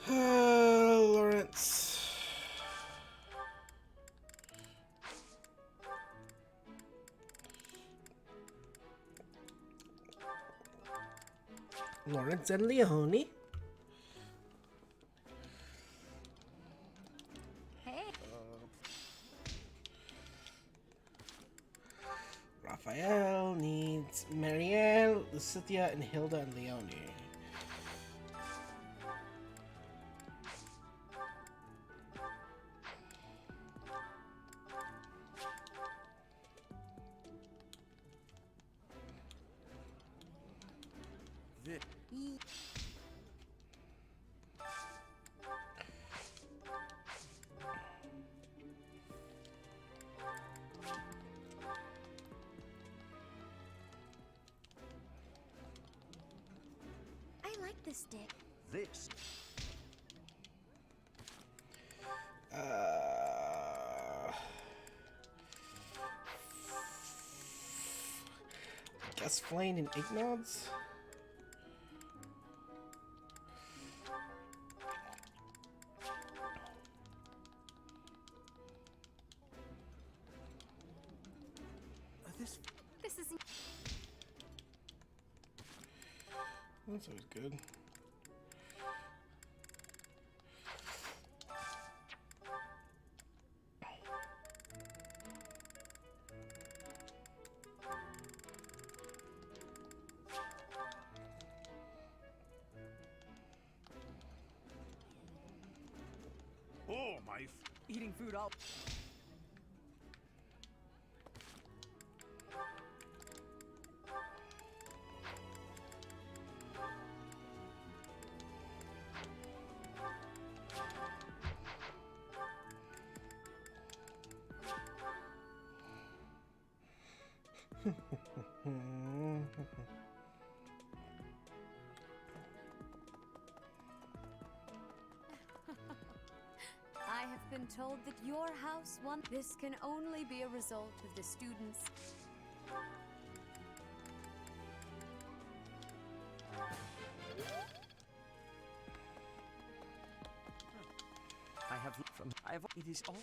Lawrence. Lawrence and Leone. Raphael needs Marielle, Lucitia, and Hilda and Leone. I like this stick. This. I guess Flane and Ignods. This isn't. That's always good. Oh, my. Eating food all. I have been told that your house won. This can only be a result of the students. It is all.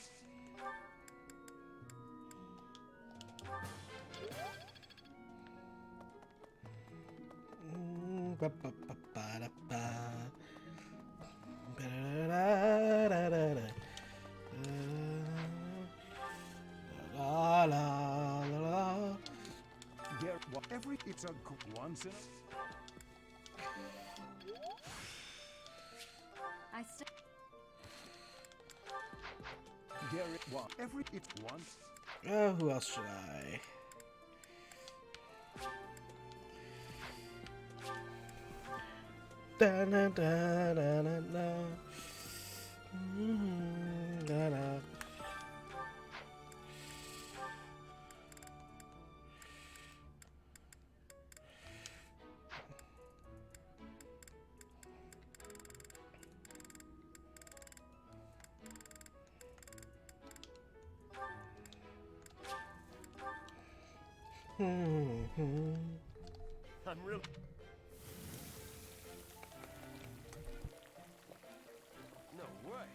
La la la la. It's a once in I still. Garrett, it's once. Oh, who else should I? Da da da da da da. Da da. I'm real. No way.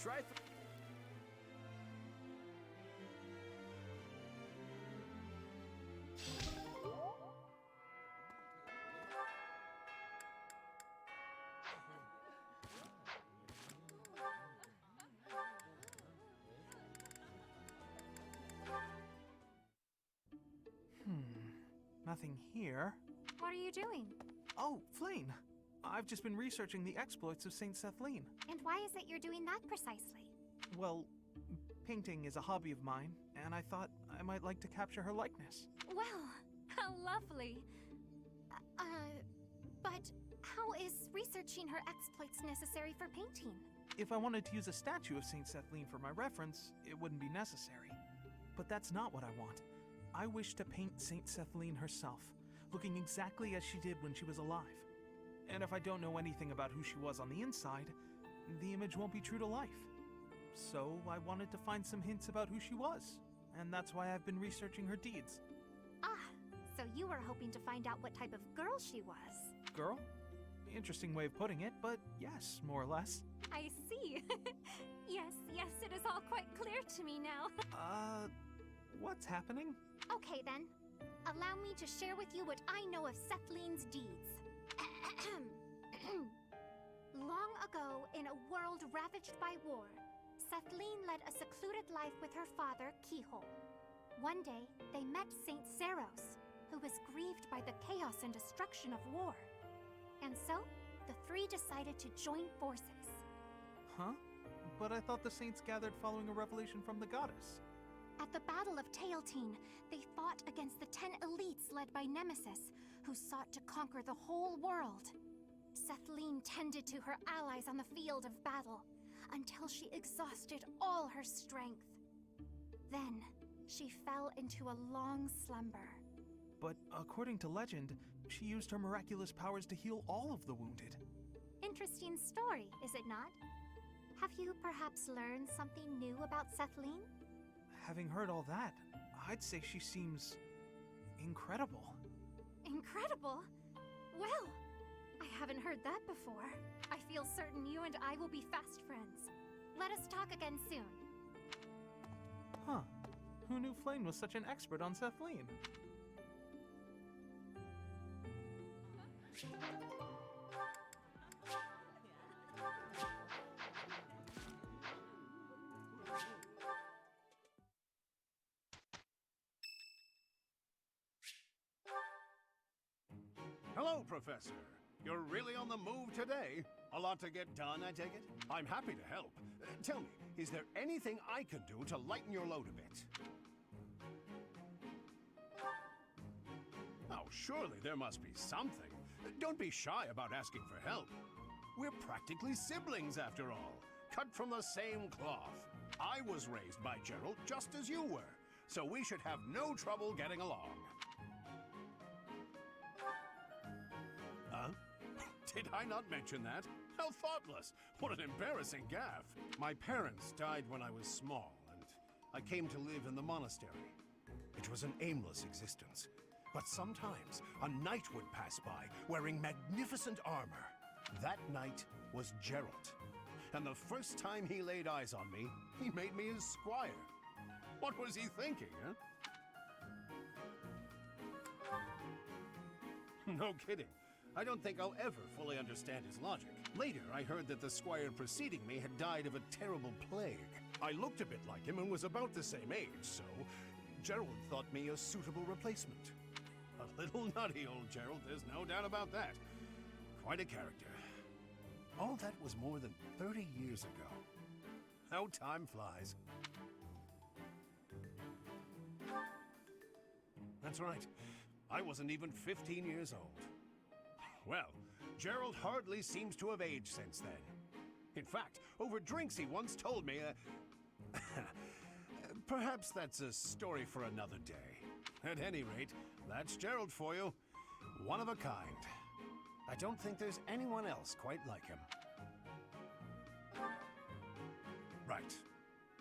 Try. Nothing here. What are you doing? Oh, Flayn. I've just been researching the exploits of Saint Sethleen. And why is it you're doing that precisely? Well, painting is a hobby of mine, and I thought I might like to capture her likeness. Well, how lovely. But how is researching her exploits necessary for painting? If I wanted to use a statue of Saint Sethleen for my reference, it wouldn't be necessary. But that's not what I want. I wish to paint Saint Sethleen herself, looking exactly as she did when she was alive. And if I don't know anything about who she was on the inside, the image won't be true to life. So I wanted to find some hints about who she was, and that's why I've been researching her deeds. Ah, so you were hoping to find out what type of girl she was. Girl? Interesting way of putting it, but yes, more or less. I see. Yes, it is all quite clear to me now. What's happening? Okay then. Allow me to share with you what I know of Sethleen's deeds. Long ago, in a world ravaged by war, Sethleen led a secluded life with her father, Keyhole. One day, they met Saint Zeros, who was grieved by the chaos and destruction of war. And so, the three decided to join forces. Huh? But I thought the saints gathered following a revelation from the goddess. At the Battle of Tailteen, they fought against the 10 elites led by Nemesis, who sought to conquer the whole world. Sethleen tended to her allies on the field of battle, until she exhausted all her strength. Then, she fell into a long slumber. But according to legend, she used her miraculous powers to heal all of the wounded. Interesting story, is it not? Have you perhaps learned something new about Sethleen? Having heard all that, I'd say she seems incredible. Incredible? Well, I haven't heard that before. I feel certain you and I will be fast friends. Let us talk again soon. Huh. Who knew Flayn was such an expert on Sethleen? Hello, Professor. You're really on the move today. A lot to get done, I take it? I'm happy to help. Tell me, is there anything I can do to lighten your load a bit? Oh, surely there must be something. Don't be shy about asking for help. We're practically siblings, after all. Cut from the same cloth. I was raised by Gerald just as you were, so we should have no trouble getting along. Huh? Did I not mention that? How thoughtless! What an embarrassing gaffe! My parents died when I was small, and I came to live in the monastery. It was an aimless existence. But sometimes a knight would pass by wearing magnificent armor. That knight was Gerald. And the first time he laid eyes on me, he made me his squire. What was he thinking, huh? No kidding. I don't think I'll ever fully understand his logic. Later, I heard that the squire preceding me had died of a terrible plague. I looked a bit like him and was about the same age, so Gerald thought me a suitable replacement. A little nutty, old Gerald, there's no doubt about that. Quite a character. All that was more than 30 years ago. How time flies. That's right. I wasn't even 15 years old. Well, Gerald hardly seems to have aged since then. In fact, over drinks he once told me, perhaps that's a story for another day. At any rate, that's Gerald for you. One of a kind. I don't think there's anyone else quite like him. Right.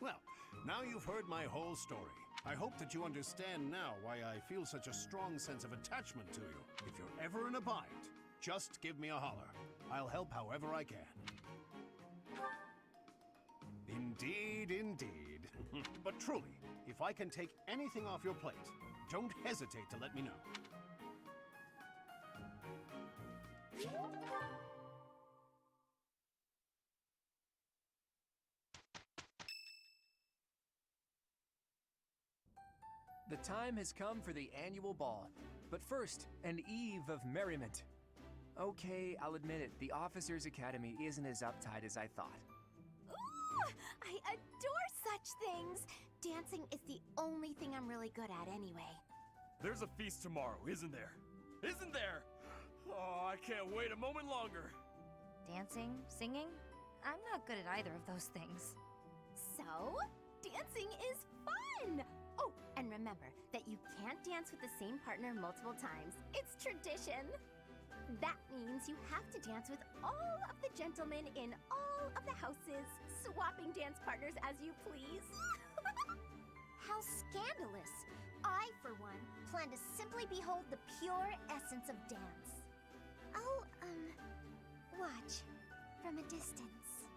Well, now you've heard my whole story. I hope that you understand now why I feel such a strong sense of attachment to you. If you're ever in a bind, just give me a holler. I'll help however I can. Indeed, indeed. But truly, if I can take anything off your plate, don't hesitate to let me know. The time has come for the annual ball. But first, an eve of merriment. Okay, I'll admit it, the Officers' Academy isn't as uptight as I thought. Ooh, I adore such things. Dancing is the only thing I'm really good at anyway. There's a feast tomorrow, isn't there? Isn't there? Oh, I can't wait a moment longer. Dancing? Singing? I'm not good at either of those things. So, dancing is fun! Oh, and remember that you can't dance with the same partner multiple times. It's tradition. That means you have to dance with all of the gentlemen in all of the houses, swapping dance partners as you please. How scandalous! I, for one, plan to simply behold the pure essence of dance. I'll, watch from a distance.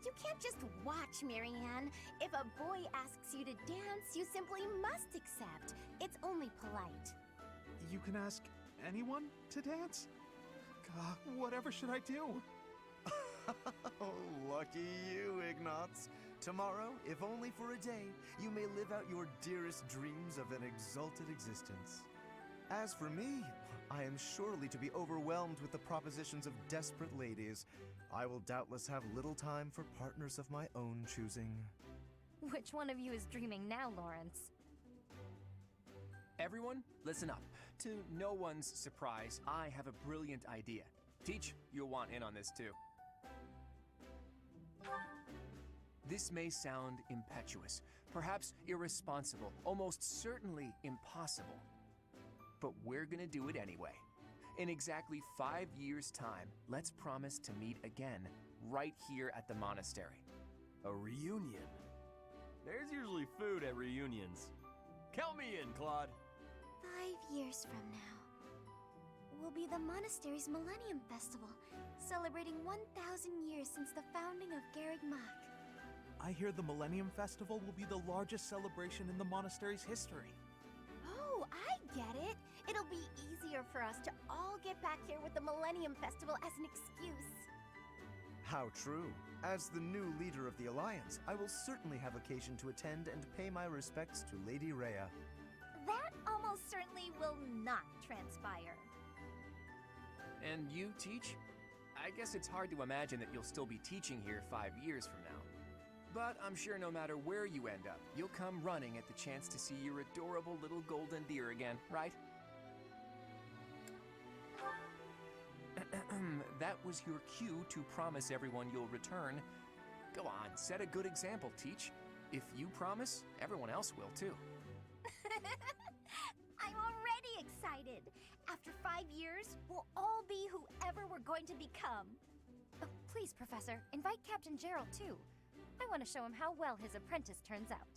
You can't just watch, Marianne. If a boy asks you to dance, you simply must accept. It's only polite. You can ask anyone to dance? God, whatever should I do? Oh, lucky you, Ignatz. Tomorrow, if only for a day, you may live out your dearest dreams of an exalted existence. As for me, I am surely to be overwhelmed with the propositions of desperate ladies. I will doubtless have little time for partners of my own choosing. Which one of you is dreaming now, Lawrence? Everyone, listen up. To no one's surprise, I have a brilliant idea. Teach, you'll want in on this too. This may sound impetuous, perhaps irresponsible, almost certainly impossible. But we're gonna do it anyway. In exactly 5 years' time, let's promise to meet again, right here at the monastery. A reunion? There's usually food at reunions. Count me in, Claude. 5 years from now will be the monastery's Millennium Festival, celebrating 1,000 years since the founding of Garreg Mach. I hear the Millennium Festival will be the largest celebration in the monastery's history. Oh, I get it. It'll be easier for us to all get back here with the Millennium Festival as an excuse. How true. As the new leader of the Alliance, I will certainly have occasion to attend and pay my respects to Lady Rhea. That almost certainly will not transpire. And you, Teach? I guess it's hard to imagine that you'll still be teaching here 5 years from now. But I'm sure no matter where you end up, you'll come running at the chance to see your adorable little golden deer again, right? That was your cue to promise everyone you'll return. Go on, set a good example, Teach. If you promise, everyone else will too. I'm already excited. After 5 years, we'll all be whoever we're going to become. Oh, please, Professor, invite Captain Gerald too. I want to show him how well his apprentice turns out.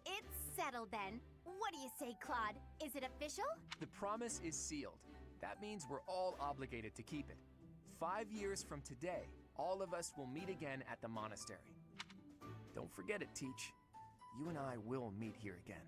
It's settled then. What do you say, Claude? Is it official? The promise is sealed. That means we're all obligated to keep it. 5 years from today, all of us will meet again at the monastery. Don't forget it, Teach. You and I will meet here again.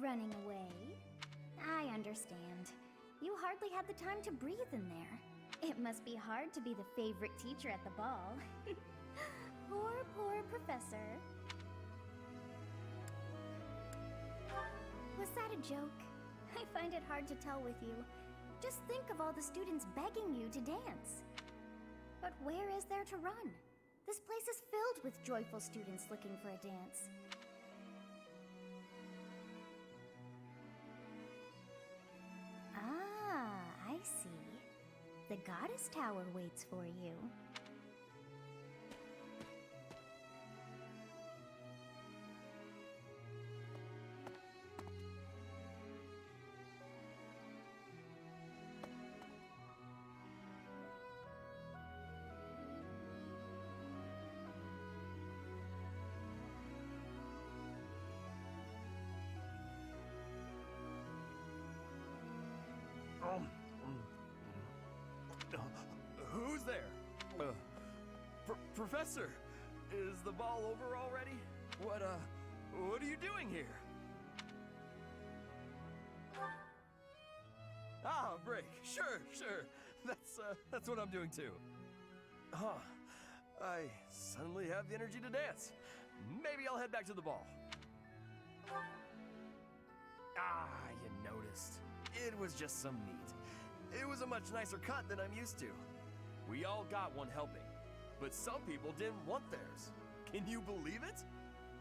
Running away? I understand. You hardly had the time to breathe in there. It must be hard to be the favorite teacher at the ball. Poor professor. Was that that a joke? I find it hard to tell with you. Just think of all the students begging you to dance. But where is there to run? This place is filled with joyful students looking for a dance. Ah, I see. The Goddess Tower waits for you. Who's there? Professor, is the ball over already? What are you doing here? Ah, break. Sure. That's what I'm doing too. Huh. I suddenly have the energy to dance. Maybe I'll head back to the ball. Ah, you noticed. It was just some meat. It was a much nicer cut than I'm used to. We all got one helping, but some people didn't want theirs. Can you believe it?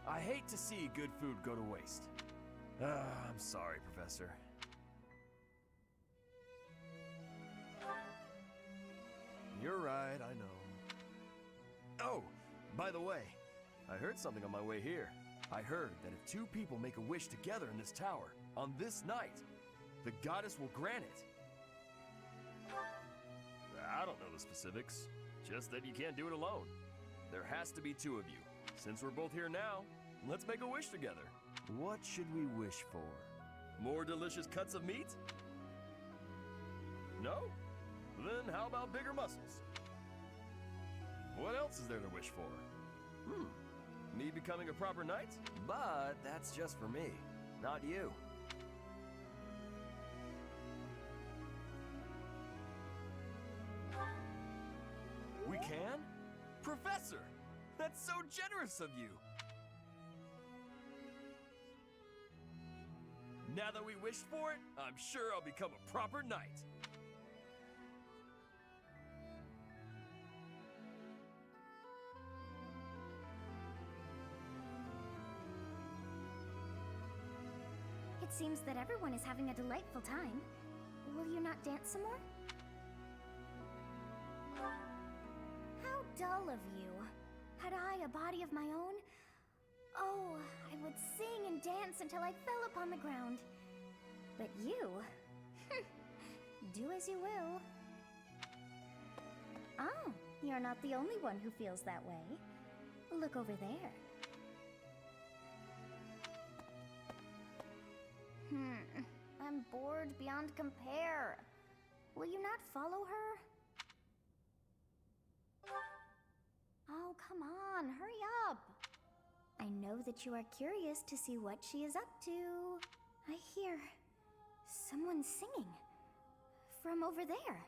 I hate to see good food go to waste. I'm sorry, Professor. You're right, I know. Oh, by the way, I heard something on my way here. I heard that if two people make a wish together in this tower, on this night, the goddess will grant it. I don't know the specifics, just that you can't do it alone. There has to be two of you. Since we're both here now, let's make a wish together. What should we wish for? More delicious cuts of meat? No? Then how about bigger muscles? What else is there to wish for? Me becoming a proper knight? But that's just for me, not you. We can? Professor! That's so generous of you! Now that we wished for it, I'm sure I'll become a proper knight. It seems that everyone is having a delightful time. Will you not dance some more? How dull of you. Had I a body of my own? Oh, I would sing and dance until I fell upon the ground. But you... do as you will. Oh, you're not the only one who feels that way. Look over there. I'm bored beyond compare. Will you not follow her? Oh, come on, hurry up. I know that you are curious to see what she is up to. I hear someone singing from over there.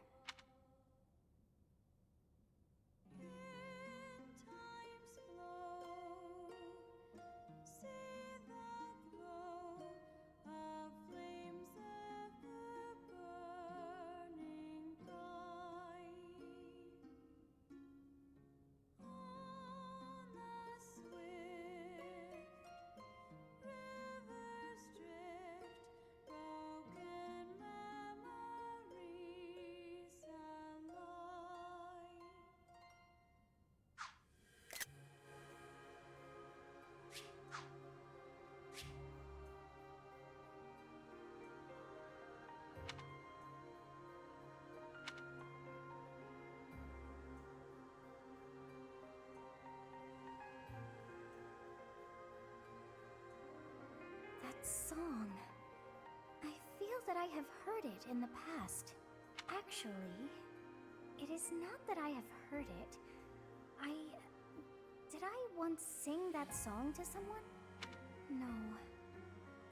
That song. I feel that I have heard it in the past. Actually, it is not that I have heard it. Did I once sing that song to someone? No.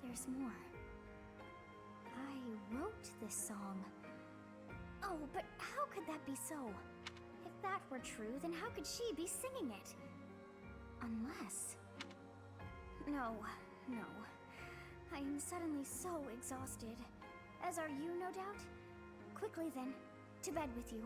There's more. I wrote this song. Oh, but how could that be so? If that were true, then how could she be singing it? Unless... No. I I am suddenly so exhausted. As are you, no doubt? Quickly then, to bed with you.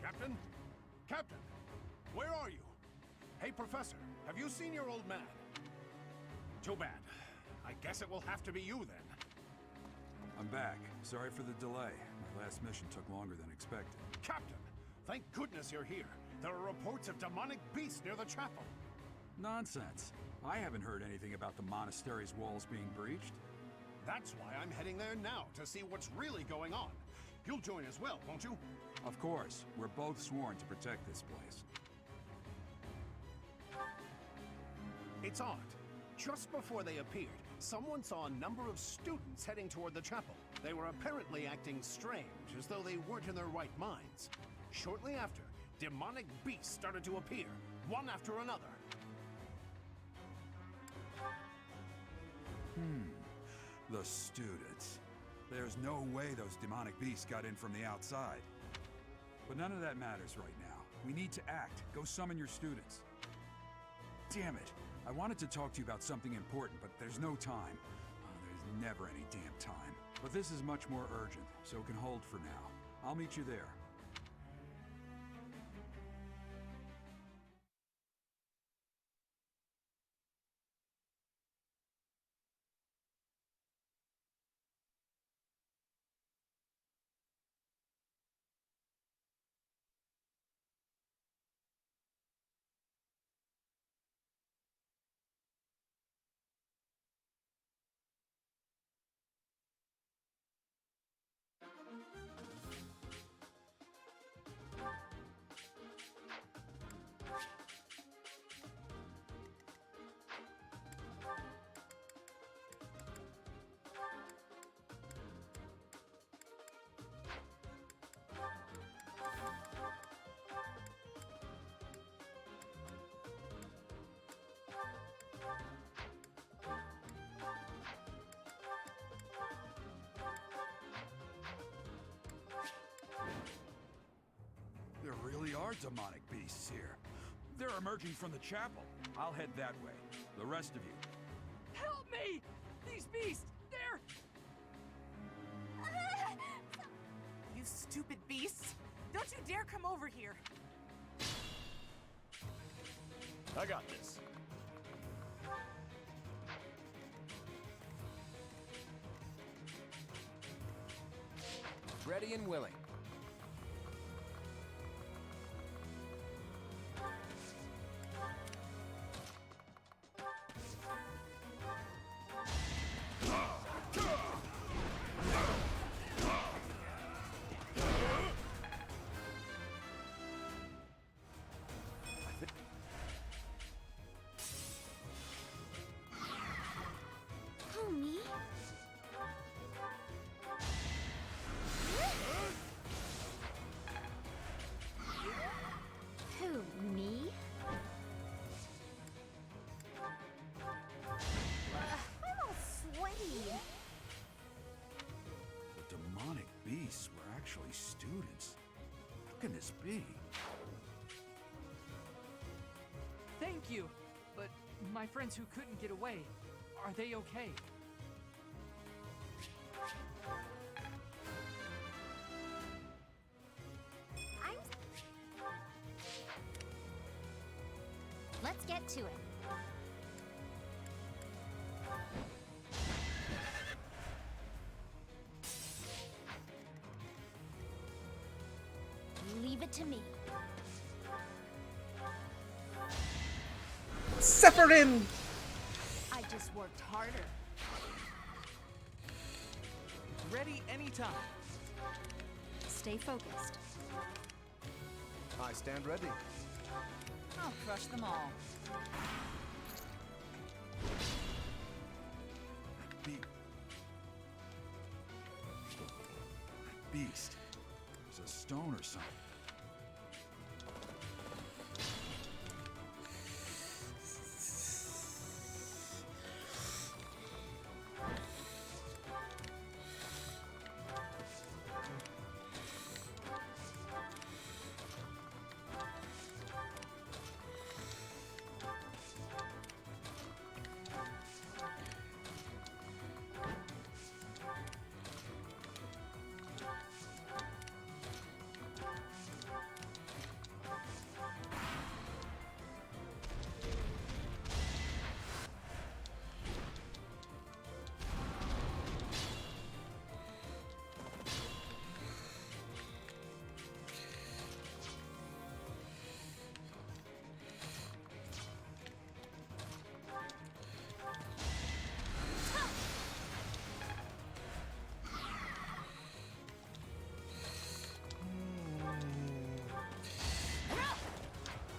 Captain? Captain! Where are you? Hey, Professor, have you seen your old man? Too bad. I guess it will have to be you then. I'm back. Sorry for the delay. My last mission took longer than expected. Captain! Thank goodness you're here. There are reports of demonic beasts near the chapel. Nonsense. I haven't heard anything about the monastery's walls being breached. That's why I'm heading there now, to see what's really going on. You'll join as well, won't you? Of course. We're both sworn to protect this place. It's odd. Just before they appeared, someone saw a number of students heading toward the chapel. They were apparently acting strange, as though they weren't in their right minds. Shortly after, demonic beasts started to appear, one after another. The students. There's no way those demonic beasts got in from the outside. But none of that matters right now. We need to act. Go summon your students. Damn it. I wanted to talk to you about something important, but there's no time. There's never any damn time. But this is much more urgent, so it can hold for now. I'll meet you there. There really are demonic beasts here. They're emerging from the chapel. I'll head that way. The rest of you. Help me! These beasts, they're... You stupid beasts! Don't you dare come over here! I got this. Ready and willing. Who, me? Who, me? I'm all sweaty. The demonic beasts were actually students. How can this be? Thank you. But my friends who couldn't get away, are they okay? Let's get to it. Leave it to me. Sephirin! I just worked harder. Ready anytime. Stay focused. I stand ready. I'll crush them all. Beast. There's a stone or something.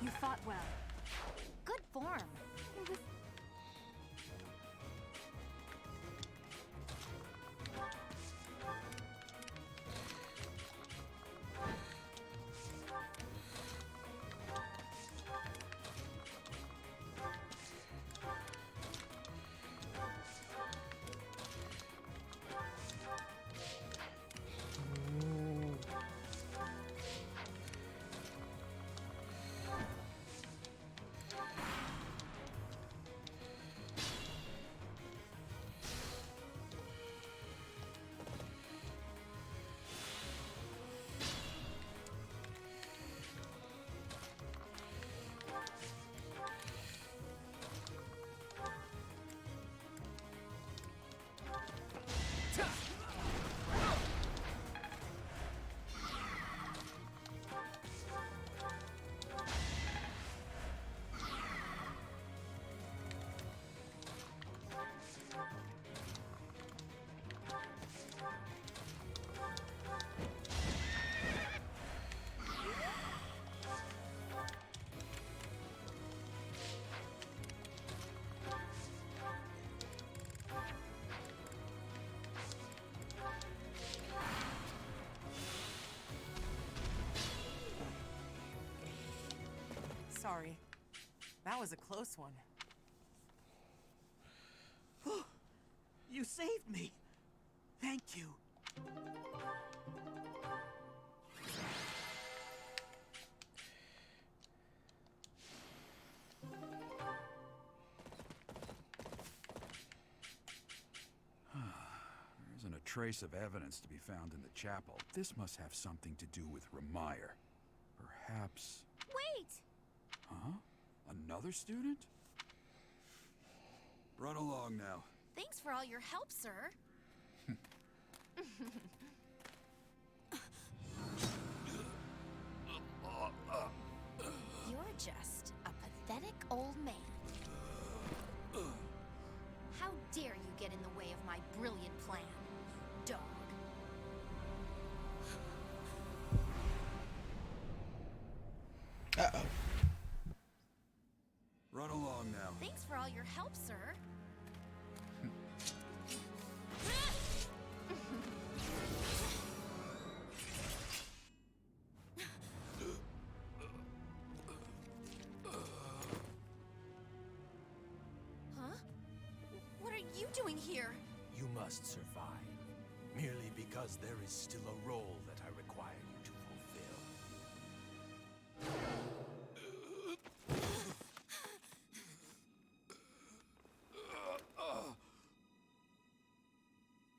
You fought well. Good form. Sorry. That was a close one. You saved me! Thank you. There isn't a trace of evidence to be found in the chapel. This must have something to do with Remire. Perhaps... Wait! Huh? Another student? Run along now. Thanks for all your help, sir. You're just a pathetic old man. How dare you get in the way of my brilliant plan, dog. Uh-oh. Run along now. Thanks for all your help, sir. Huh? What are you doing here? You must survive, merely because there is still a role that I require you to fulfill.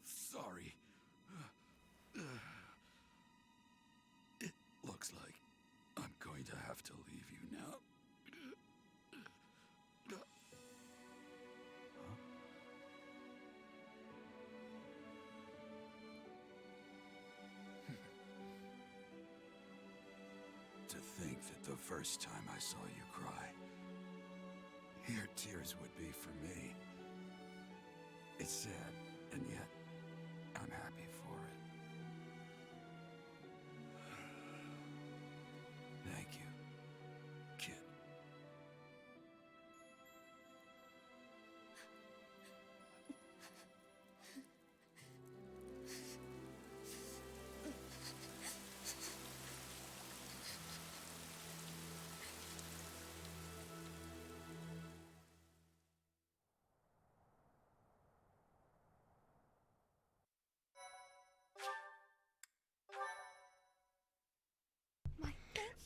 Sorry. It looks like I'm going to have to leave you now. To think that the first time I saw you cry, your tears would be for me. It's sad, and yet I'm happy for it. Thank you, kid.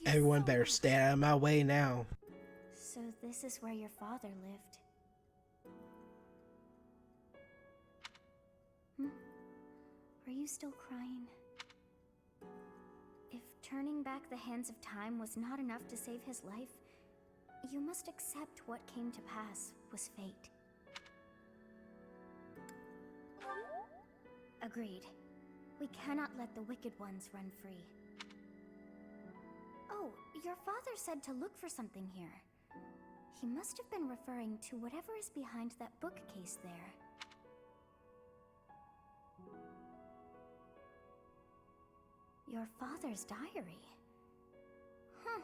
Everyone better stay out of my way now. So this is where your father lived. Are you still crying? If turning back the hands of time was not enough to save his life, you must accept what came to pass was fate. Agreed. We cannot let the wicked ones run free. Oh, your father said to look for something here. He must have been referring to whatever is behind that bookcase there. Your father's diary. Huh.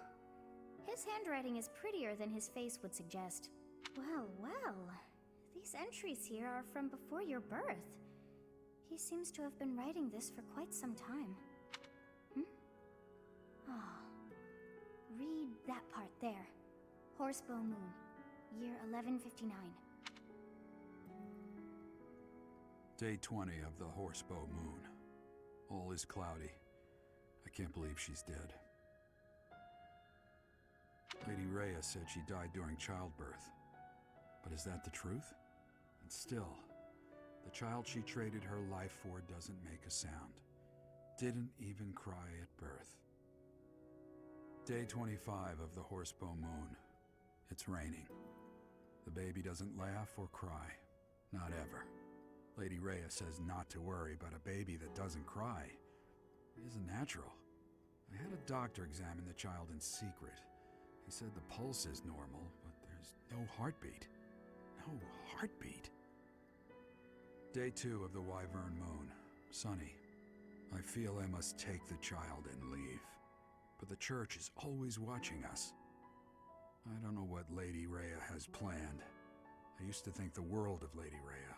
His handwriting is prettier than his face would suggest. Well, well. These entries here are from before your birth. He seems to have been writing this for quite some time. Read that part there. Horsebow Moon, year 1159. Day 20 of the Horsebow Moon. All is cloudy. I can't believe she's dead. Lady Rhea said she died during childbirth. But is that the truth? And still, the child she traded her life for doesn't make a sound. Didn't even cry at birth. Day 25 of the Horsebow Moon. It's raining. The baby doesn't laugh or cry. Not ever. Lady Rhea says not to worry about a baby that doesn't cry. It isn't natural. I had a doctor examine the child in secret. He said the pulse is normal, but there's no heartbeat. No heartbeat. Day 2 of the Wyvern Moon. Sunny. I feel I must take the child and leave. But the church is always watching us. I don't know what Lady Rhea has planned. I used to think the world of Lady Rhea.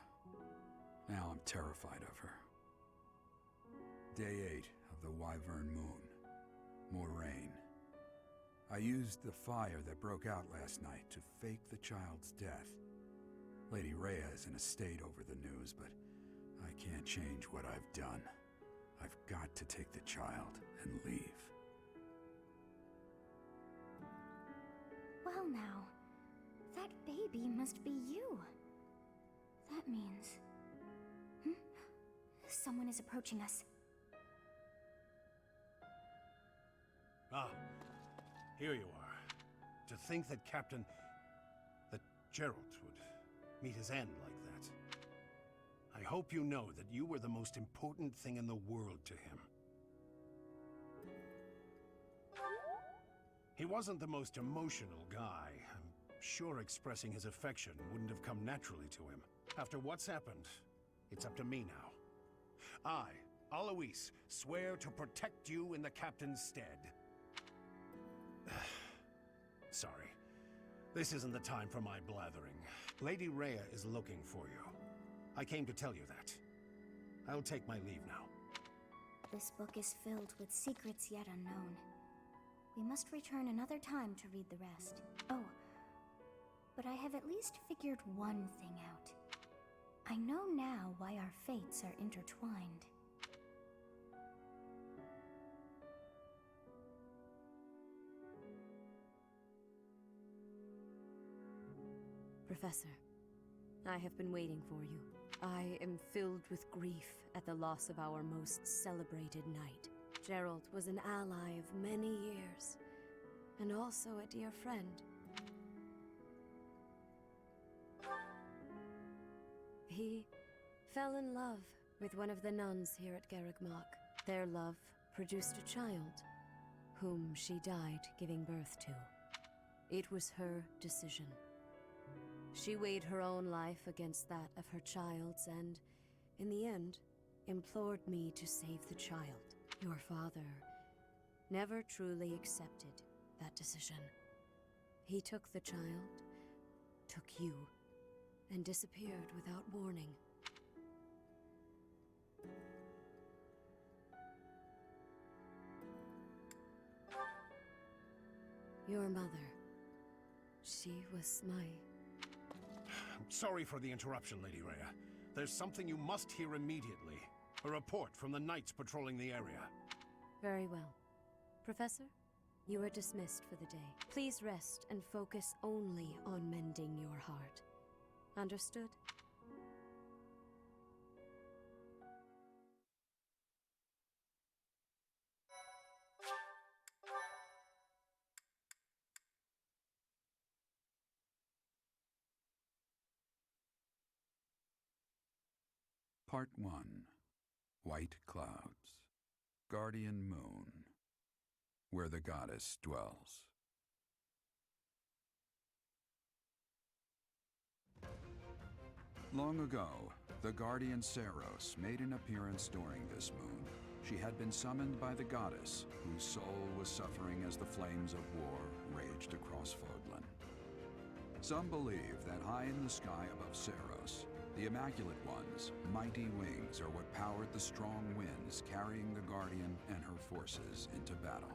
Now I'm terrified of her. Day 8 of the Wyvern Moon. More rain. I used the fire that broke out last night to fake the child's death. Lady Rhea is in a state over the news, but I can't change what I've done. I've got to take the child and leave. Well now, that baby must be you. That means... Someone is approaching us. Ah, here you are. To think that that Gerald would meet his end like that. I hope you know that you were the most important thing in the world to him. He wasn't the most emotional guy. I'm sure expressing his affection wouldn't have come naturally to him. After what's happened, it's up to me now. I, Alois, swear to protect you in the captain's stead. Sorry. This isn't the time for my blathering. Lady Rhea is looking for you. I came to tell you that. I'll take my leave now. This book is filled with secrets yet unknown. We must return another time to read the rest. Oh, but I have at least figured one thing out. I know now why our fates are intertwined. Professor, I have been waiting for you. I am filled with grief at the loss of our most celebrated knight. Gerald was an ally of many years, and also a dear friend. He fell in love with one of the nuns here at Garreg Mach. Their love produced a child, whom she died giving birth to. It was her decision. She weighed her own life against that of her child's and, in the end, implored me to save the child. Your father never truly accepted that decision. He took the child, took you, and disappeared without warning. Your mother, she was my... Sorry for the interruption, Lady Rhea. There's something you must hear immediately. A report from the knights patrolling the area. Very well. Professor, you are dismissed for the day. Please rest and focus only on mending your heart. Understood? Part 1. White Clouds. Guardian Moon. Where the goddess dwells. Long ago, the guardian Seros made an appearance during this moon. She had been summoned by the goddess, whose soul was suffering as the flames of war raged across Fodlan. Some believe that high in the sky above Seros, the Immaculate One's mighty wings are what powered the strong winds carrying the Guardian and her forces into battle.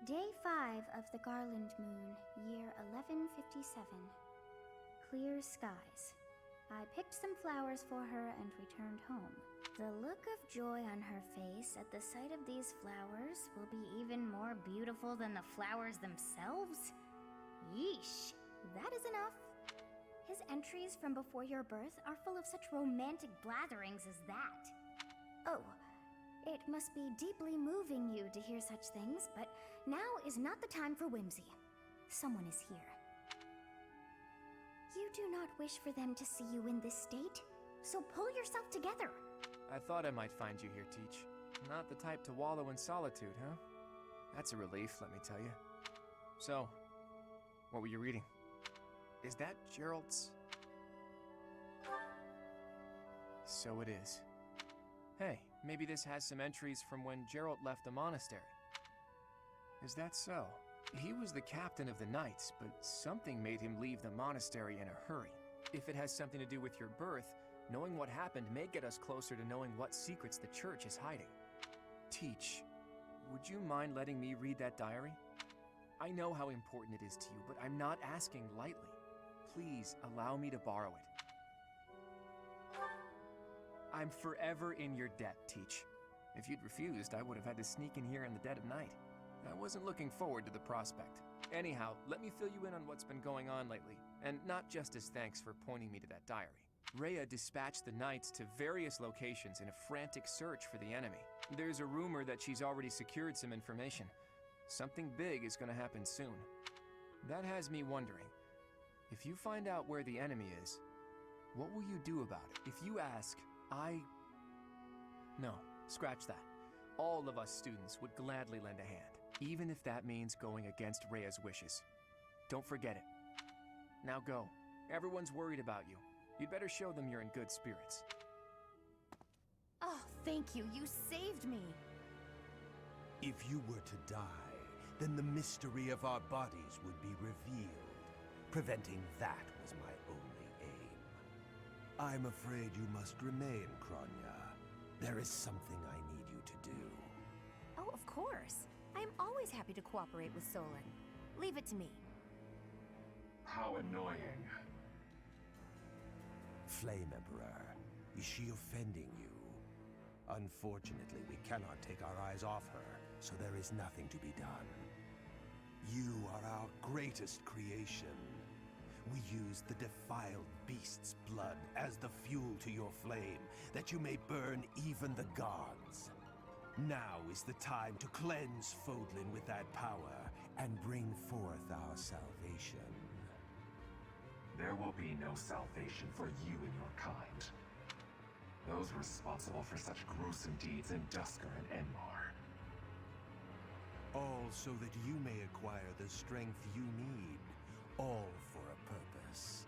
Day 5 of the Garland Moon, year 1157. Clear skies. I picked some flowers for her and returned home. The look of joy on her face at the sight of these flowers will be even more beautiful than the flowers themselves. Yeesh, that is enough. His entries from before your birth are full of such romantic blatherings as that. Oh, it must be deeply moving you to hear such things, but now is not the time for whimsy. Someone is here. You do not wish for them to see you in this state, so pull yourself together. I thought I might find you here, Teach. Not the type to wallow in solitude, huh? That's a relief, let me tell you. So, what were you reading? Is that Gerald's? So it is. Hey, maybe this has some entries from when Gerald left the monastery. Is that so? He was the captain of the knights, but something made him leave the monastery in a hurry. If it has something to do with your birth, knowing what happened may get us closer to knowing what secrets the church is hiding. Teach, would you mind letting me read that diary? I know how important it is to you, but I'm not asking lightly. Please allow me to borrow it. I'm forever in your debt, Teach. If you'd refused, I would have had to sneak in here in the dead of night. I wasn't looking forward to the prospect. Anyhow, let me fill you in on what's been going on lately, and not just as thanks for pointing me to that diary. Rhea dispatched the knights to various locations in a frantic search for the enemy. There's a rumor that she's already secured some information. Something big is going to happen soon. That has me wondering, if you find out where the enemy is, what will you do about it? If you ask, No, scratch that. All of us students would gladly lend a hand, even if that means going against Rhea's wishes. Don't forget it. Now go. Everyone's worried about you. You'd better show them you're in good spirits. Oh, thank you. You saved me. If you were to die, then the mystery of our bodies would be revealed. Preventing that was my only aim. I'm afraid you must remain, Kronya. There is something I need you to do. Oh, of course. I'm always happy to cooperate with Solon. Leave it to me. How annoying. Flame Emperor, Is she offending you? Unfortunately, we cannot take our eyes off her, so there is nothing to be done. You are our greatest creation. We use the defiled beast's blood as the fuel to your flame, that you may burn even the gods. Now is the time to cleanse Fodlan with that power and bring forth our salvation. There will be no salvation for you and your kind. Those responsible for such gruesome deeds in Dusker and Enmar. All so that you may acquire the strength you need, all for a purpose.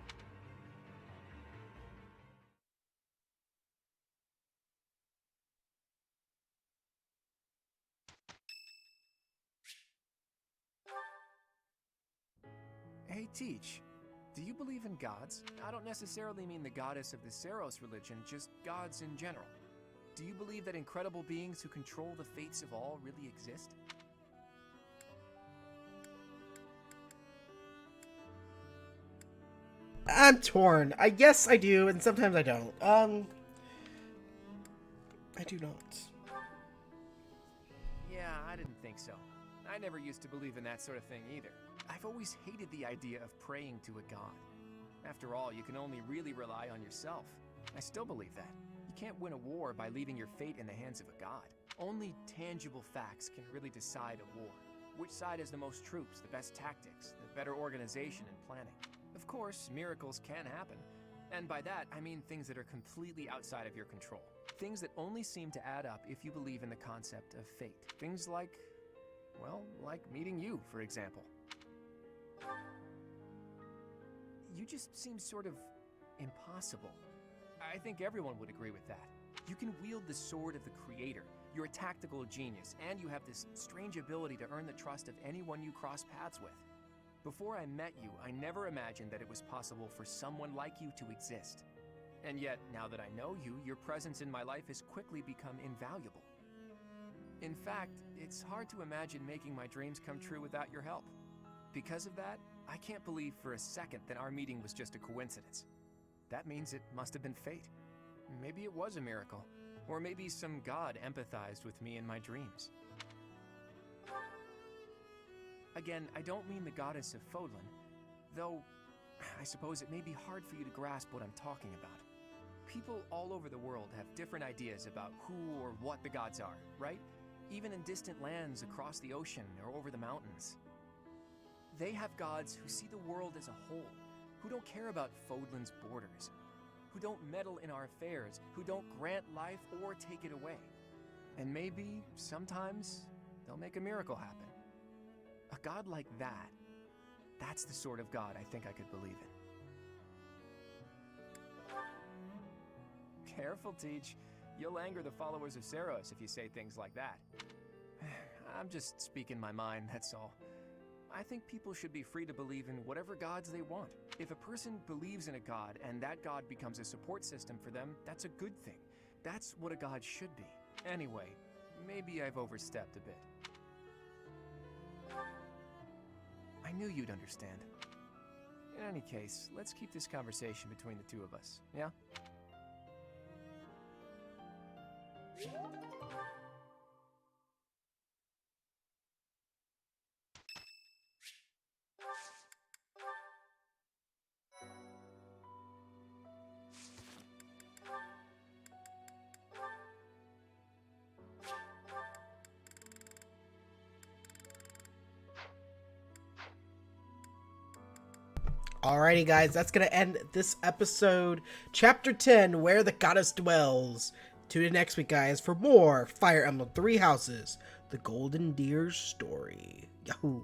Hey, Teach. Do you believe in gods? I don't necessarily mean the goddess of the Seros religion, just gods in general. Do you believe that incredible beings who control the fates of all really exist? I'm torn. I guess I do, and sometimes I don't. I do not. Yeah, I didn't think so. I never used to believe in that sort of thing either. I've always hated the idea of praying to a god. After all, you can only really rely on yourself. I still believe that. You can't win a war by leaving your fate in the hands of a god. Only tangible facts can really decide a war. Which side has the most troops, the best tactics, the better organization and planning. Of course, miracles can happen. And by that, I mean things that are completely outside of your control. Things that only seem to add up if you believe in the concept of fate. Things like, well, like meeting you, for example. You just seem sort of impossible. I think everyone would agree with that. You can wield the sword of the Creator. You're a tactical genius, and you have this strange ability to earn the trust of anyone you cross paths with. Before I met you, I never imagined that it was possible for someone like you to exist. And yet, now that I know you, your presence in my life has quickly become invaluable. In fact, it's hard to imagine making my dreams come true without your help. Because of that, I can't believe for a second that our meeting was just a coincidence. That means it must have been fate. Maybe it was a miracle. Or maybe some god empathized with me in my dreams. Again, I don't mean the goddess of Fodlan, though I suppose it may be hard for you to grasp what I'm talking about. People all over the world have different ideas about who or what the gods are, right? Even in distant lands across the ocean or over the mountains. They have gods who see the world as a whole, who don't care about Fodlan's borders, who don't meddle in our affairs, who don't grant life or take it away. And maybe, sometimes, they'll make a miracle happen. A god like that, that's the sort of god I think I could believe in. Careful, Teach. You'll anger the followers of Seros if you say things like that. I'm just speaking my mind, that's all. I think people should be free to believe in whatever gods they want. If a person believes in a god and that god becomes a support system for them, that's a good thing. That's what a god should be. Anyway, maybe I've overstepped a bit. I knew you'd understand. In any case, let's keep this conversation between the two of us, yeah? Alrighty, guys, that's going to end this episode, Chapter 10, Where the Goddess Dwells. Tune in next week, guys, for more Fire Emblem Three Houses, the Golden Deer story. Yahoo!